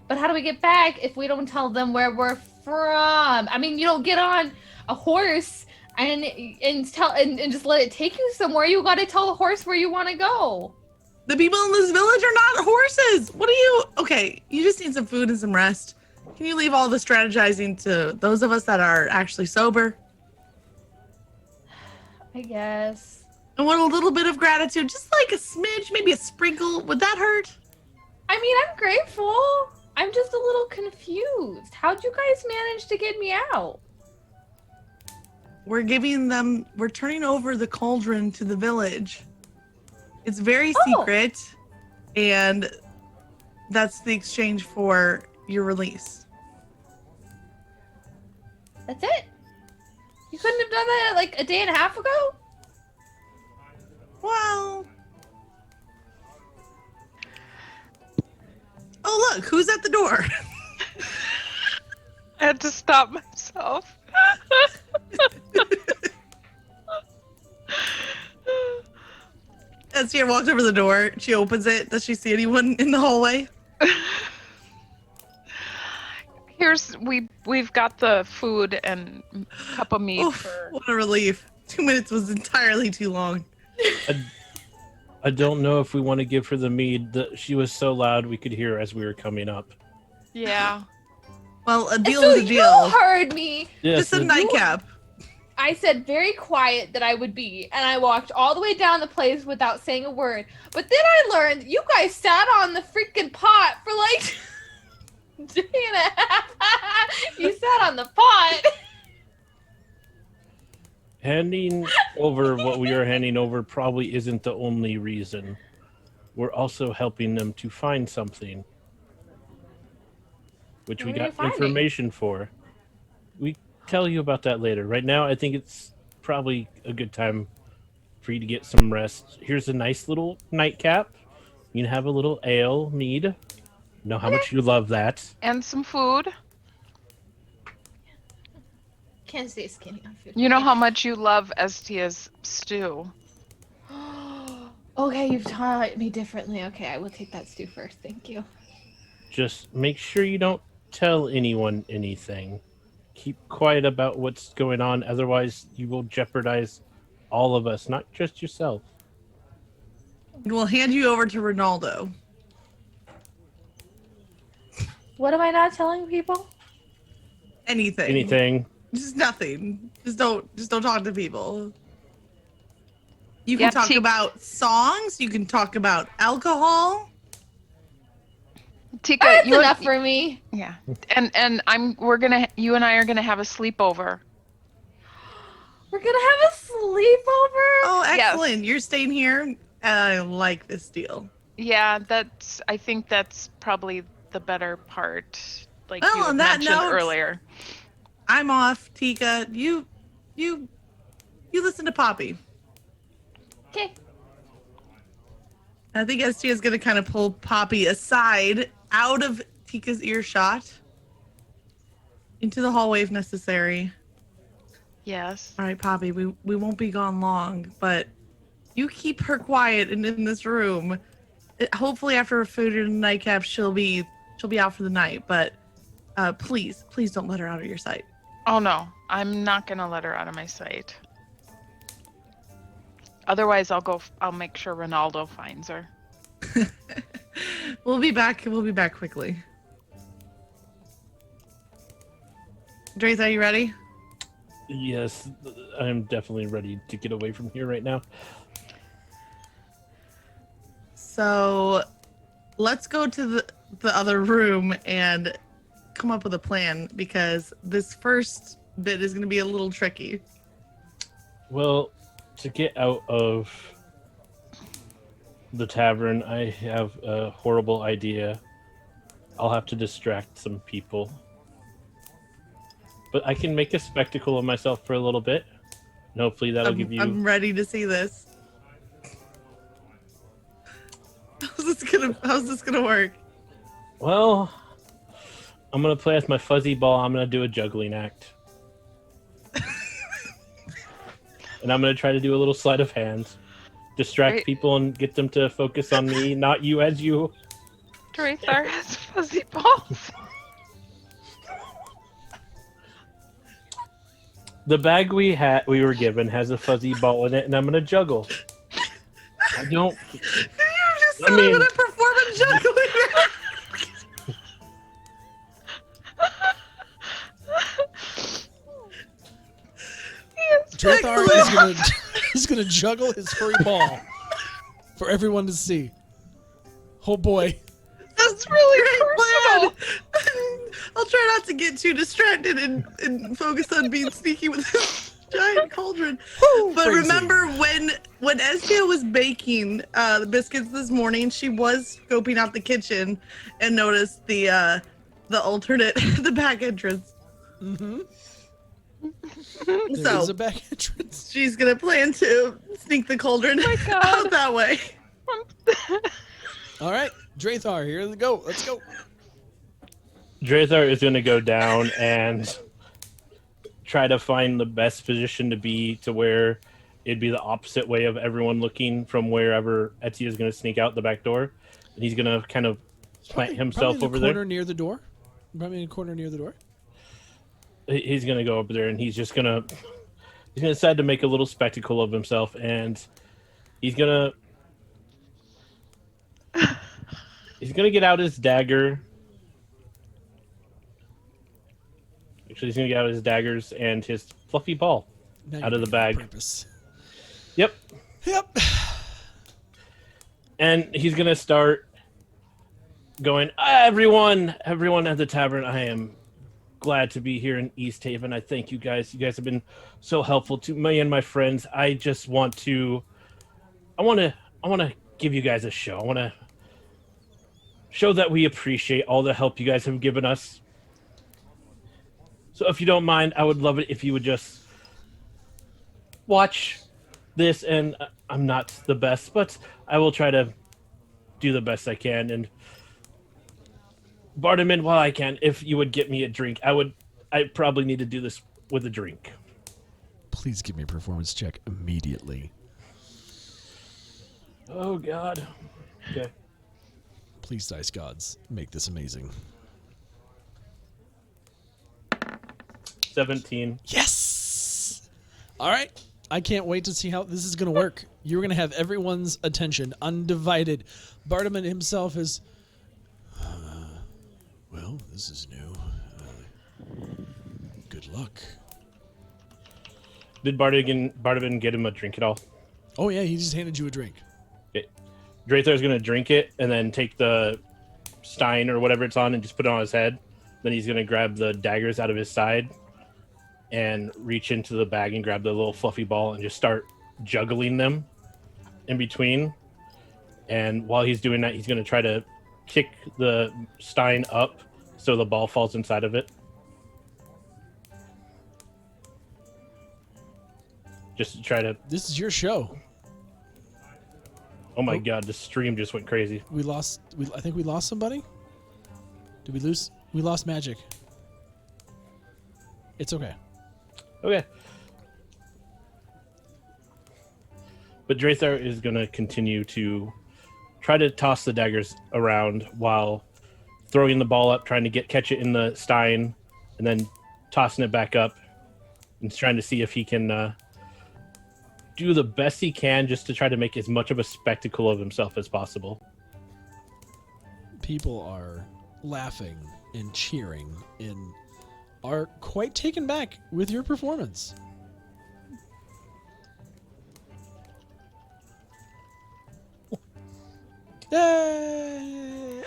But how do we get back if we don't tell them where we're from? I mean, you don't get on a horse and just let it take you somewhere. You got to tell the horse where you want to go. The people in this village are not horses. What are you? Okay, you just need some food and some rest. Can you leave all the strategizing to those of us that are actually sober? I guess. And want a little bit of gratitude, just like a smidge, maybe a sprinkle. Would that hurt? I mean, I'm grateful. I'm just a little confused. How'd you guys manage to get me out? We're turning over the cauldron to the village. It's very secret, and that's the exchange for your release. That's it? You couldn't have done that like a day and a half ago? Well... Oh, look, who's at the door? I had to stop myself. As she walks over the door, she opens it. Does she see anyone in the hallway? We've got the food and cup of meat. Oof, what a relief. 2 minutes was entirely too long. I don't know if we want to give her the mead. She was so loud we could hear her as we were coming up. Yeah. Well, a deal so is a deal. You heard me. Yes, Just a nightcap. I said very quiet that I would be, and I walked all the way down the place without saying a word. But then I learned you guys sat on the freaking pot for like a day and a half. You sat on the pot. Handing over what we are handing over probably isn't the only reason. We're also helping them to find something, which we What are you got finding? information for. We tell you about that later. Right now, I think it's probably a good time for you to get some rest. Here's a nice little nightcap. You can have a little ale, mead. Know how much you love that. And some food. Can't stay skinny on food. You know how much you love Estia's stew. Okay, you've taught me differently. Okay, I will take that stew first. Thank you. Just make sure you don't tell anyone anything. Keep quiet about what's going on, otherwise you will jeopardize all of us, not just yourself. We'll hand you over to Ronaldo. What am I not telling people? Anything. Anything. Just nothing. Just don't talk to people. You can Yeah, talk about songs. You can talk about alcohol. Teaca, That's you enough and, for me. yeah, and you and I are gonna have a sleepover. We're gonna have a sleepover. Oh, Yes. excellent. You're staying here. I like this deal. Yeah, I think that's probably the better part, like Well, you had on that mentioned note, earlier. I'm off, Teaca. You listen to Poppy. Okay. I think ST is going to kind of pull Poppy aside out of Tika's earshot into the hallway if necessary. Yes. All right, Poppy, we won't be gone long, but you keep her quiet and in this room. Hopefully, after her food and nightcap, she'll be out for the night. But please don't let her out of your sight. Oh no, I'm not gonna let her out of my sight. Otherwise, I'll make sure Ronaldo finds her. We'll be back. We'll be back quickly. Drace, are you ready? Yes, I'm definitely ready to get away from here right now. So let's go to the other room and come up with a plan, because this first bit is going to be a little tricky. Well, to get out of the tavern, I have a horrible idea. I'll have to distract some people. But I can make a spectacle of myself for a little bit. And hopefully that'll give you... I'm ready to see this. How's this gonna work? Well, I'm going to play as my fuzzy ball. I'm going to do a juggling act. And I'm going to try to do a little sleight of hand. Distract Great. people and get them to focus on me, not you as you. Drathar has fuzzy balls. The bag we were given has a fuzzy ball in it, and I'm going to juggle. I don't... You just said I mean- I'm gonna perform a juggling act. Drathar is gonna juggle his furry ball for everyone to see. Oh boy. That's really personal. I'll try not to get too distracted and focus on being sneaky with this giant cauldron. But crazy. remember when Estia was baking the biscuits this morning, she was scoping out the kitchen and noticed the alternate the back entrance. Mm-hmm. So There's a back entrance. she's gonna plan to sneak the cauldron out that way. All right, Drathar, here we go. Let's go. Drathar is going to go down and try to find the best position to be to where it'd be the opposite way of everyone looking from wherever Etsy is going to sneak out the back door. And he's going to kind of plant himself probably over in the corner there. near the door. Probably in the corner near the door. He's going to go over there and he's going to decide to make a little spectacle of himself, and he's going to get out his dagger. Actually, he's going to get out his daggers and his fluffy ball Now out you're of the doing it on bag. purpose. Yep. Yep. And he's going to start going, everyone at the tavern, I am glad to be here in East Haven. I thank you guys. You guys have been so helpful to me and my friends. I just want to give you guys a show. I want to show that we appreciate all the help you guys have given us. So if you don't mind, I would love it if you would just watch this. And I'm not the best, but I will try to do the best I can. And Bartiman, while I can, if you would get me a drink, I probably need to do this with a drink. Please give me a performance check immediately. Oh, God. Okay. Please, dice gods, make this amazing. 17. Yes! All right. I can't wait to see how this is going to work. You're going to have everyone's attention undivided. Bartiman himself is... well, this is new. Good luck. Did Bartiman get him a drink at all? Oh, yeah, he just handed you a drink. Okay. Draythar's going to drink it and then take the stein or whatever it's on and just put it on his head. Then he's going to grab the daggers out of his side and reach into the bag and grab the little fluffy ball and just start juggling them in between. And while he's doing that, he's going to try to kick the stein up so the ball falls inside of it. Just to try to... This is your show. Oh my god, the stream just went crazy. I think we lost somebody. Did we lose? We lost Magic. It's okay. Okay. But Drathar is going to continue to try to toss the daggers around while throwing the ball up, trying to catch it in the stein, and then tossing it back up and trying to see if he can do the best he can just to try to make as much of a spectacle of himself as possible. People are laughing and cheering and are quite taken back with your performance. Yay!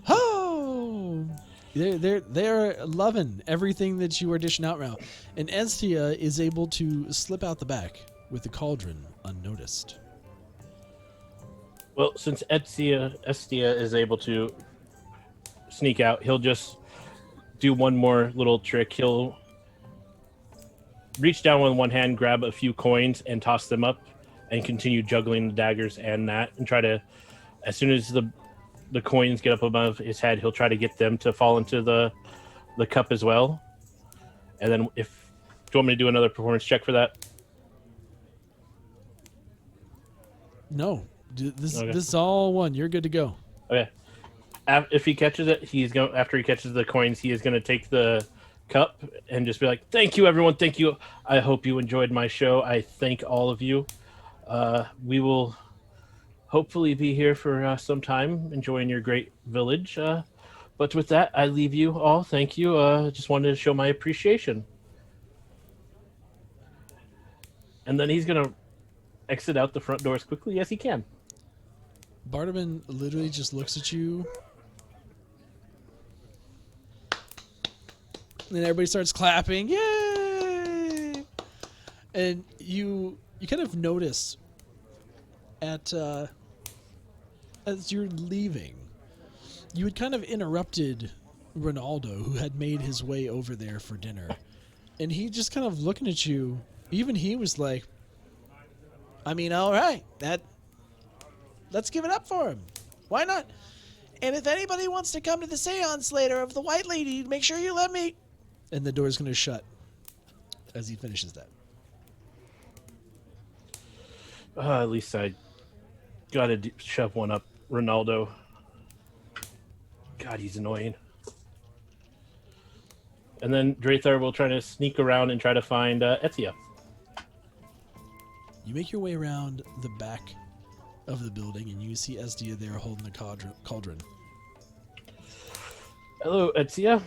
Oh! They're loving everything that you are dishing out now. And Estia is able to slip out the back with the cauldron unnoticed. Well, since Estia is able to sneak out, he'll just do one more little trick. He'll reach down with one hand, grab a few coins, and toss them up, and continue juggling the daggers and that, and try to, as soon as the coins get up above his head, he'll try to get them to fall into the cup as well. And then do you want me to do another performance check for that? No. This Okay. is all one. You're good to go. Okay. If he catches it, after he catches the coins, he is going to take the cup and just be like, "Thank you, everyone. Thank you. I hope you enjoyed my show. I thank all of you. We will hopefully be here for some time, enjoying your great village. But with that, I leave you all. Thank you. Just wanted to show my appreciation." And then he's going to exit out the front door as quickly as he can. Bardaman literally just looks at you. And then everybody starts clapping. Yay! And you kind of notice as you're leaving, you had kind of interrupted Ronaldo, who had made his way over there for dinner. And he just kind of looking at you, even he was like, I mean, all right, let's give it up for him. Why not? And if anybody wants to come to the seance later of the White Lady, make sure you let me. And the door's going to shut as he finishes that. At least I got to shove one up Ronaldo. God, he's annoying. And then Drathar will try to sneak around and try to find Etia. You make your way around the back of the building, and you see Estia there holding the cauldron. Hello, Etia.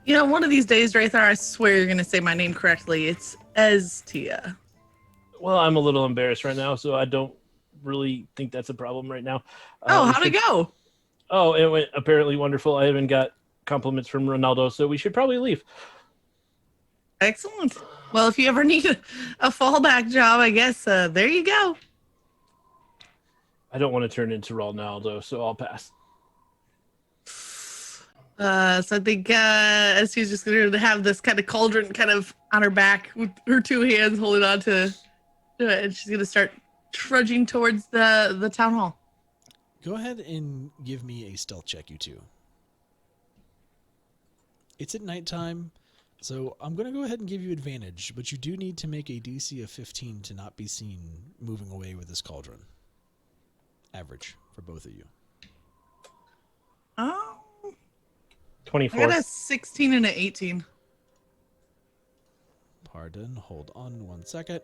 You know, one of these days, Drathar, I swear you're going to say my name correctly. It's Estia. Well, I'm a little embarrassed right now, so I don't really think that's a problem right now. How'd it go? Oh, it went apparently wonderful. I even got compliments from Ronaldo, so we should probably leave. Excellent. Well, if you ever need a fallback job, I guess there you go. I don't want to turn into Ronaldo, so I'll pass. So I think Estia's just going to have this kind of cauldron kind of on her back with her two hands holding on to it, and she's going to start trudging towards the town hall. Go ahead and give me a stealth check, you two. It's at nighttime, so I'm going to go ahead and give you advantage, but you do need to make a DC of 15 to not be seen moving away with this cauldron. Average for both of you. Oh, 24. I got a 16 and an 18. Pardon, hold on 1 second.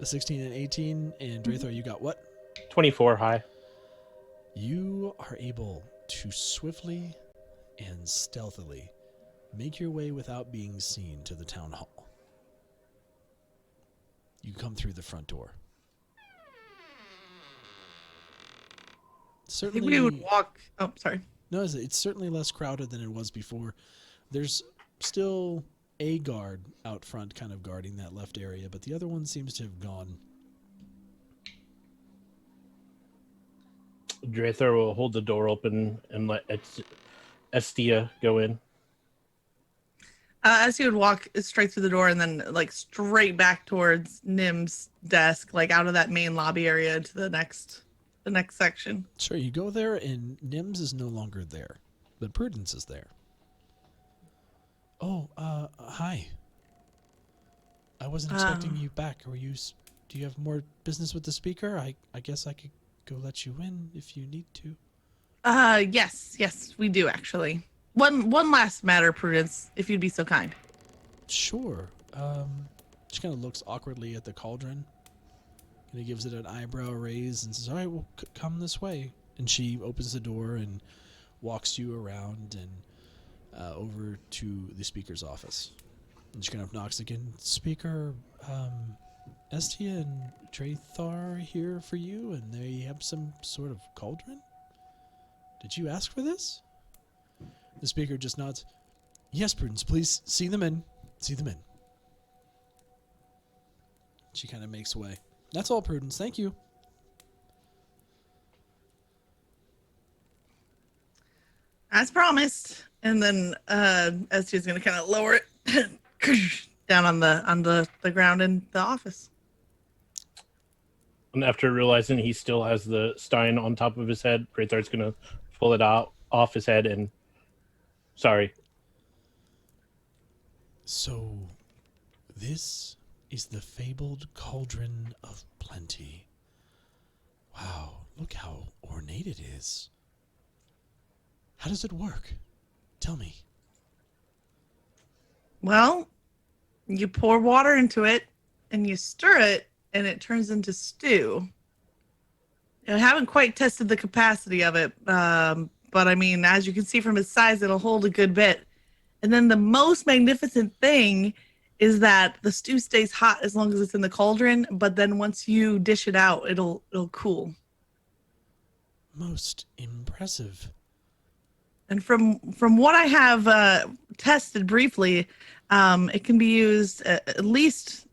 A 16 and 18, and Drathar, you got what? 24 high. You are able to swiftly and stealthily make your way without being seen to the town hall. You come through the front door. I Certainly, think we would walk. Oh, sorry. no, it's certainly less crowded than it was before. There's still a guard out front kind of guarding that left area, but the other one seems to have gone. Drathar will hold the door open and let Estia go in. As he would walk straight through the door and then like straight back towards Nim's desk, like out of that main lobby area to the next section. Sure, you go there, and Nims is no longer there, but Prudence is there. Oh, hi. I wasn't expecting you back. Do you have more business with the speaker? I guess I could go let you in if you need to. Yes, we do actually. One last matter, Prudence, if you'd be so kind. Sure. She kind of looks awkwardly at the cauldron. And he gives it an eyebrow raise and says, all right, well, come this way. And she opens the door and walks you around and over to the speaker's office. And she kind of knocks again. Speaker, Estia and Drathar here for you, and they have some sort of cauldron? Did you ask for this? The speaker just nods. Yes, Prudence, please see them in. See them in. She kind of makes way. That's all, Prudence. Thank you. As promised. And then Estia's gonna kind of lower it down on the ground in the office. And after realizing he still has the stein on top of his head, Prathar's going to pull it out off his head and... Sorry. So, this is the fabled cauldron of plenty. Wow, look how ornate it is. How does it work? Tell me. Well, you pour water into it and you stir it and it turns into stew. I haven't quite tested the capacity of it, but I mean, as you can see from its size, it'll hold a good bit. And then the most magnificent thing is that the stew stays hot as long as it's in the cauldron, but then once you dish it out, it'll cool. Most impressive. And from what I have tested briefly, it can be used at least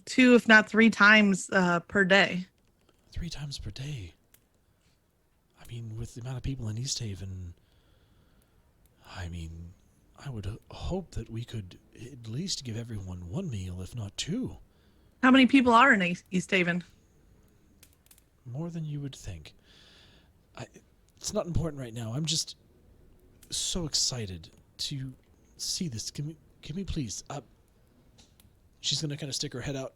2, if not 3 times per day. 3 times per day. I mean, with the amount of people in East Haven, I mean, I would hope that we could at least give everyone 1 meal, if not 2. How many people are in East Haven? More than you would think. It's not important right now. I'm just so excited to see this. Can we please? She's gonna kind of stick her head out.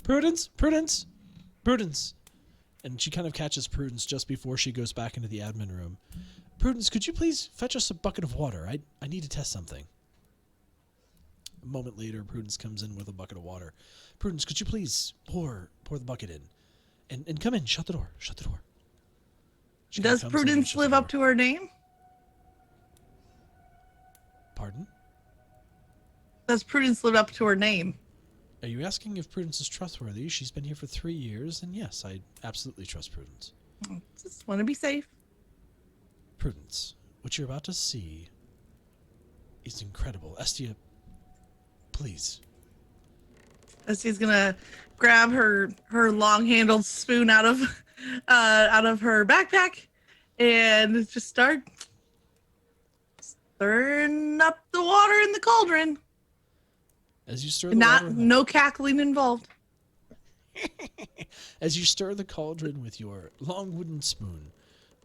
Prudence. And she kind of catches Prudence just before she goes back into the admin room. Prudence, could you please fetch us a bucket of water? I need to test something. A moment later, Prudence comes in with a bucket of water. Prudence, could you please pour the bucket in? And come in. Shut the door. She kinda Does comes in and Prudence shuts live the up door. to her name? Pardon? Does Prudence live up to her name? Are you asking if Prudence is trustworthy? She's been here for 3 years, and yes, I absolutely trust Prudence. Just want to be safe. Prudence, what you're about to see is incredible. Estia, please. Estia's gonna grab her long-handled spoon out of her backpack and just start stirring up the water in the cauldron. As you stir the water, No cackling involved. as you stir the cauldron with your long wooden spoon,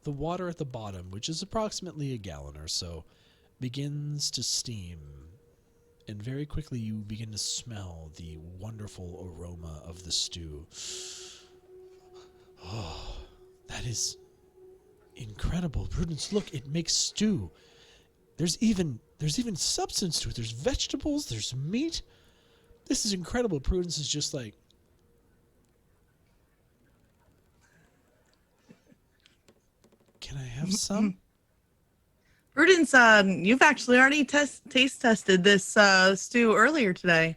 the water at the bottom, which is approximately a gallon or so, begins to steam. And very quickly you begin to smell the wonderful aroma of the stew. Oh, that is incredible. Prudence, look, it makes stew. There's even substance to it. There's vegetables, there's meat. This is incredible. Prudence is just like, can I have some? Prudence, you've actually already taste tested this stew earlier today.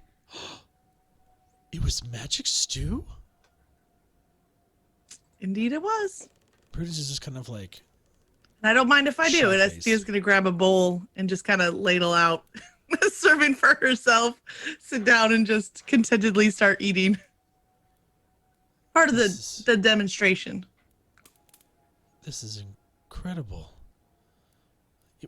It was magic stew? Indeed it was. Brutus is just kind of like, And I don't mind if I do. Shut And face. Estia's going to grab a bowl and just kind of ladle out, serving for herself, sit down and just contentedly start eating. Part of the demonstration. This is incredible.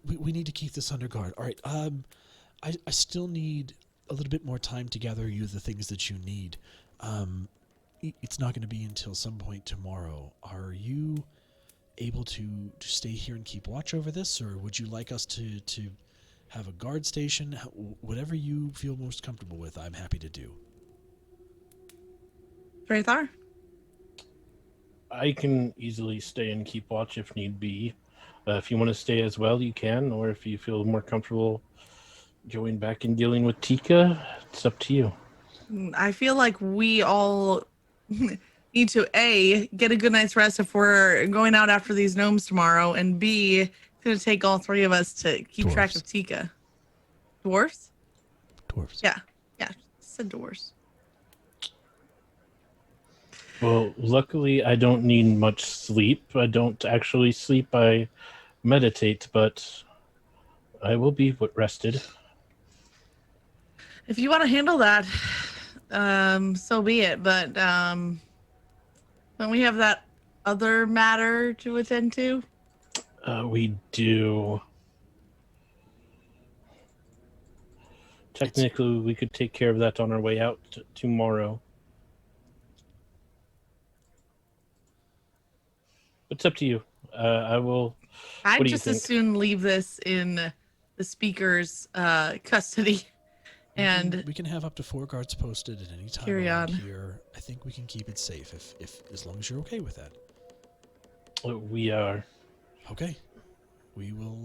We need to keep this under guard. All right. I still need a little bit more time to gather you the things that you need. It's not going to be until some point tomorrow. Are you able to stay here and keep watch over this, or would you like us to have a guard station? Whatever you feel most comfortable with, I'm happy to do. Drathar? I can easily stay and keep watch if need be. If you want to stay as well, you can, or if you feel more comfortable going back and dealing with Teaca, it's up to you. I feel like we all need to A, get a good night's rest if we're going out after these gnomes tomorrow, and B, it's going to take all three of us to keep track Dwarves. of Teaca. Dwarves? Dwarves. Yeah, said dwarves. Well, luckily, I don't need much sleep. I don't actually sleep. I meditate, but I will be rested. If you want to handle that, so be it. But don't we have that other matter to attend to? We do. Technically, we could take care of that on our way out tomorrow. It's up to you. I will. I'd What do you just as think? soon leave this in the speaker's custody. And we can have up to 4 guards posted at any time Carry around on. here. I think we can keep it safe if as long as you're okay with that. We are. Okay. We will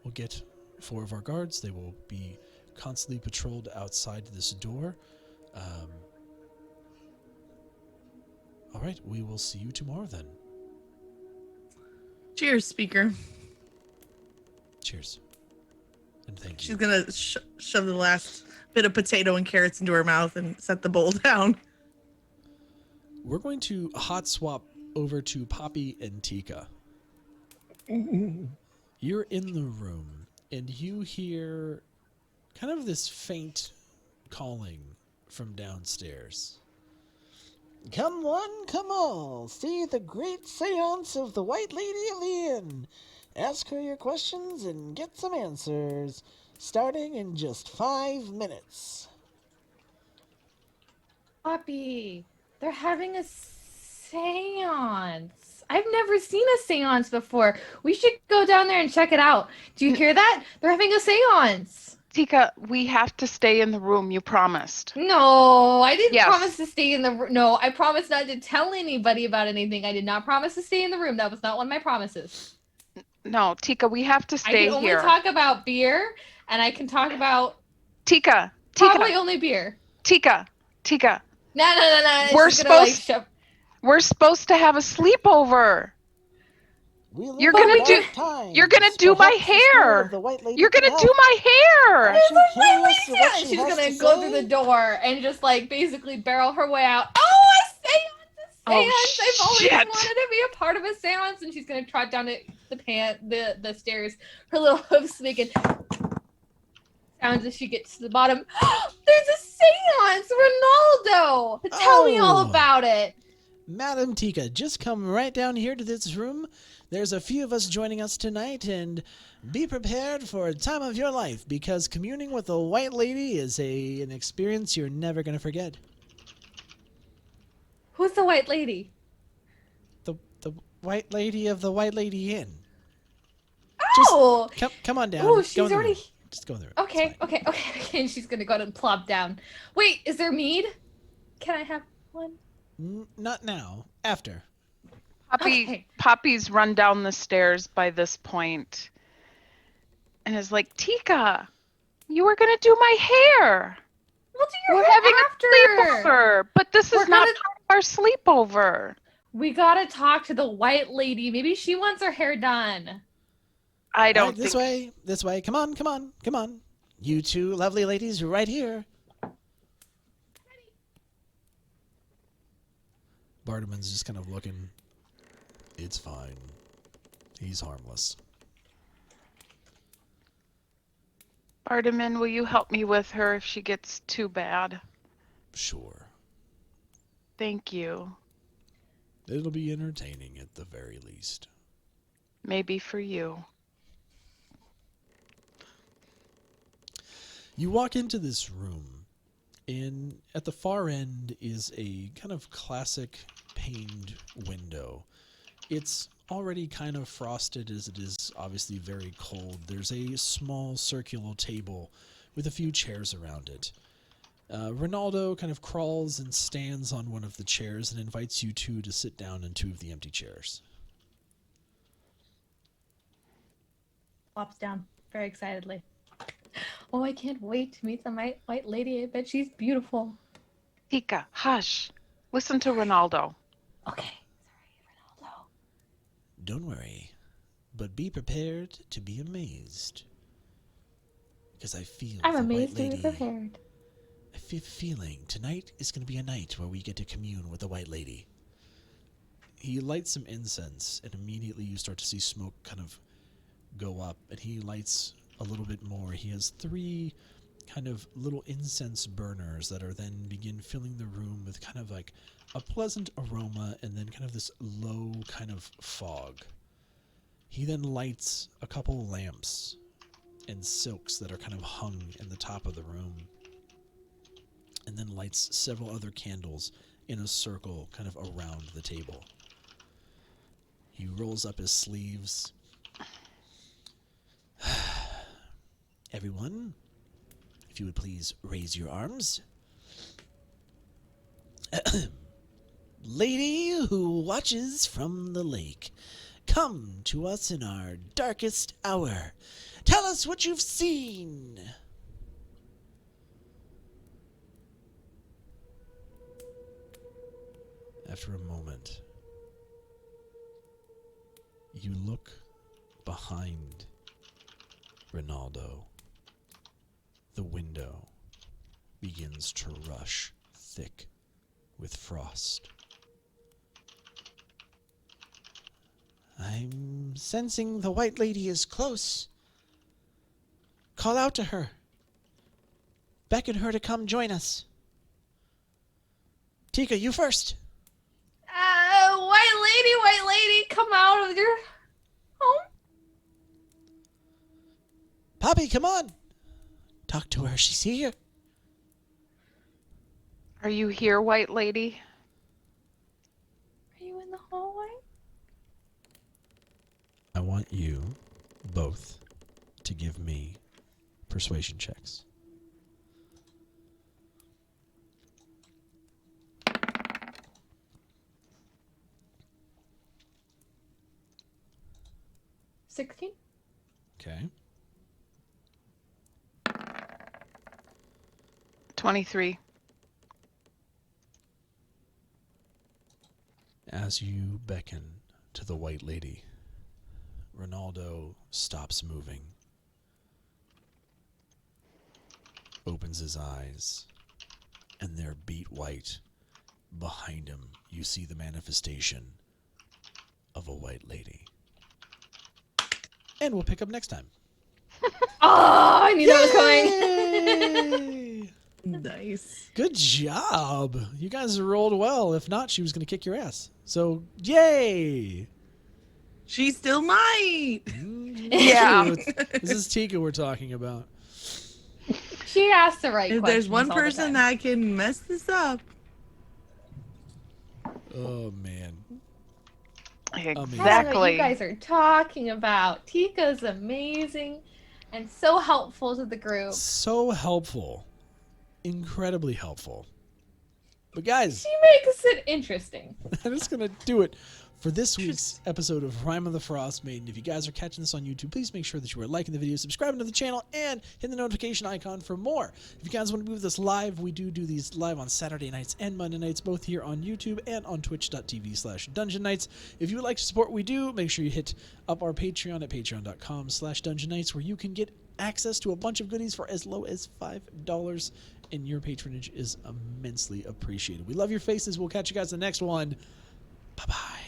we'll get 4 of our guards. They will be constantly patrolled outside this door. All right, we will see you tomorrow then. cheers, speaker. Cheers. And thank She's you. going to shove the last bit of potato and carrots into her mouth and set the bowl down. We're going to hot swap over to Poppy and Teaca. You're in the room, and you hear kind of this faint calling from downstairs. Come one, come all, see the great seance of the White Lady of the Inn. Ask her your questions and get some answers, starting in just 5 minutes. Poppy, they're having a seance. I've never seen a seance before. We should go down there and check it out. Do you hear that? They're having a seance. Teaca, we have to stay in the room. You promised. No, I didn't Yes. promise to stay in the room. No, I promised not to tell anybody about anything. I did not promise to stay in the room. That was not one of my promises. No, Teaca, we have to I stay can only here. talk about beer, and I can talk about Teaca, probably only beer. Teaca. No. We're She's gonna, like, supposed- shove- We're supposed to have a sleepover. We live You're in gonna dark do- times. you're gonna do my Perhaps the spirit hair. of the White Lady You're can gonna help. do my hair. Aren't you curious to what And she she's has gonna to go say? through the door and just like basically barrel her way out. Oh, a seance! Oh, I've always shit. wanted to be a part of a seance, and she's gonna trot down the stairs, her little hoofs making sounds as she gets to the bottom. There's a seance, Ronaldo! Tell me all Oh. about it. Madam Teaca, just come right down here to this room. There's a few of us joining us tonight, and be prepared for a time of your life, because communing with a white lady is an experience you're never going to forget. Who's the white lady? The white lady of the White Lady Inn. Oh! Come on down. Oh, Go she's in the already. room. Just go in the room. Okay, It's fine. okay. And she's gonna go ahead and plop down. Wait, is there mead? Can I have one? Not now. After. Okay. Poppy's run down the stairs by this point and is like, Teaca, you were gonna do my hair. We'll do your We're hair having after. a sleepover, but this We're is not gonna- part of our sleepover. We gotta talk to the white lady. Maybe she wants her hair done. I All don't right, this think. way. This way. Come on. You two lovely ladies right here. Bartiman's just kind of looking. It's fine. He's harmless. Bartiman, will you help me with her if she gets too bad? Sure. Thank you. It'll be entertaining at the very least. Maybe for you. You walk into this room, and at the far end is a kind of classic paned window. It's already kind of frosted as it is obviously very cold. There's a small circular table with a few chairs around it. Ronaldo kind of crawls and stands on one of the chairs and invites you two to sit down in two of the empty chairs. Flops down very excitedly. Oh, I can't wait to meet the white lady. I bet she's beautiful. Teaca, hush. Listen to Ronaldo. Okay. Sorry, Ronaldo. Don't worry, but be prepared to be amazed. Because I feel I'm the amazed white to lady. be prepared. I feel feeling tonight is going to be a night where we get to commune with the white lady. He lights some incense, and immediately you start to see smoke kind of go up, and he lights a little bit more. He has 3 kind of little incense burners that are then begin filling the room with kind of like a pleasant aroma and then kind of this low kind of fog. He then lights a couple lamps and silks that are kind of hung in the top of the room, and then lights several other candles in a circle kind of around the table. He rolls up his sleeves. Everyone, if you would please raise your arms. Lady who watches from the lake, come to us in our darkest hour. Tell us what you've seen. After a moment, you look behind Ronaldo. The window begins to rush thick with frost. I'm sensing the white lady is close. Call out to her. Beckon her to come join us. Teaca, you first. White lady, come out of your home. Poppy, come on. Talk to her. She's here. Are you here, white lady? Are you in the hallway? I want you both to give me persuasion checks. $16. Okay. 23. As you beckon to the white lady, Ronaldo stops moving, opens his eyes, and they're beat white. Behind him, you see the manifestation of a white lady. And we'll pick up next time. Oh, I knew that was coming. Nice. Good job. You guys rolled well. If not, she was going to kick your ass. So, yay. She still might. Yeah. This is Teaca we're talking about. She asked the right If questions. there's one all the person time. that can mess this up, Oh, man. I don't know what Exactly. you guys are talking about. Teaca's amazing and so helpful to the group. So helpful. Incredibly helpful. But guys, She makes it interesting. that is going to do it for this week's episode of Rime of the Frostmaiden. If you guys are catching this on YouTube, please make sure that you are liking the video, subscribing to the channel, and hit the notification icon for more. If you guys want to be with us live, we do these live on Saturday nights and Monday nights, both here on YouTube and on twitch.tv/Dungeon Nytes. If you would like to support what we do, make sure you hit up our Patreon at patreon.com/Dungeon Nytes, where you can get access to a bunch of goodies for as low as $5, and your patronage is immensely appreciated. We love your faces. We'll catch you guys in the next one. Bye-bye.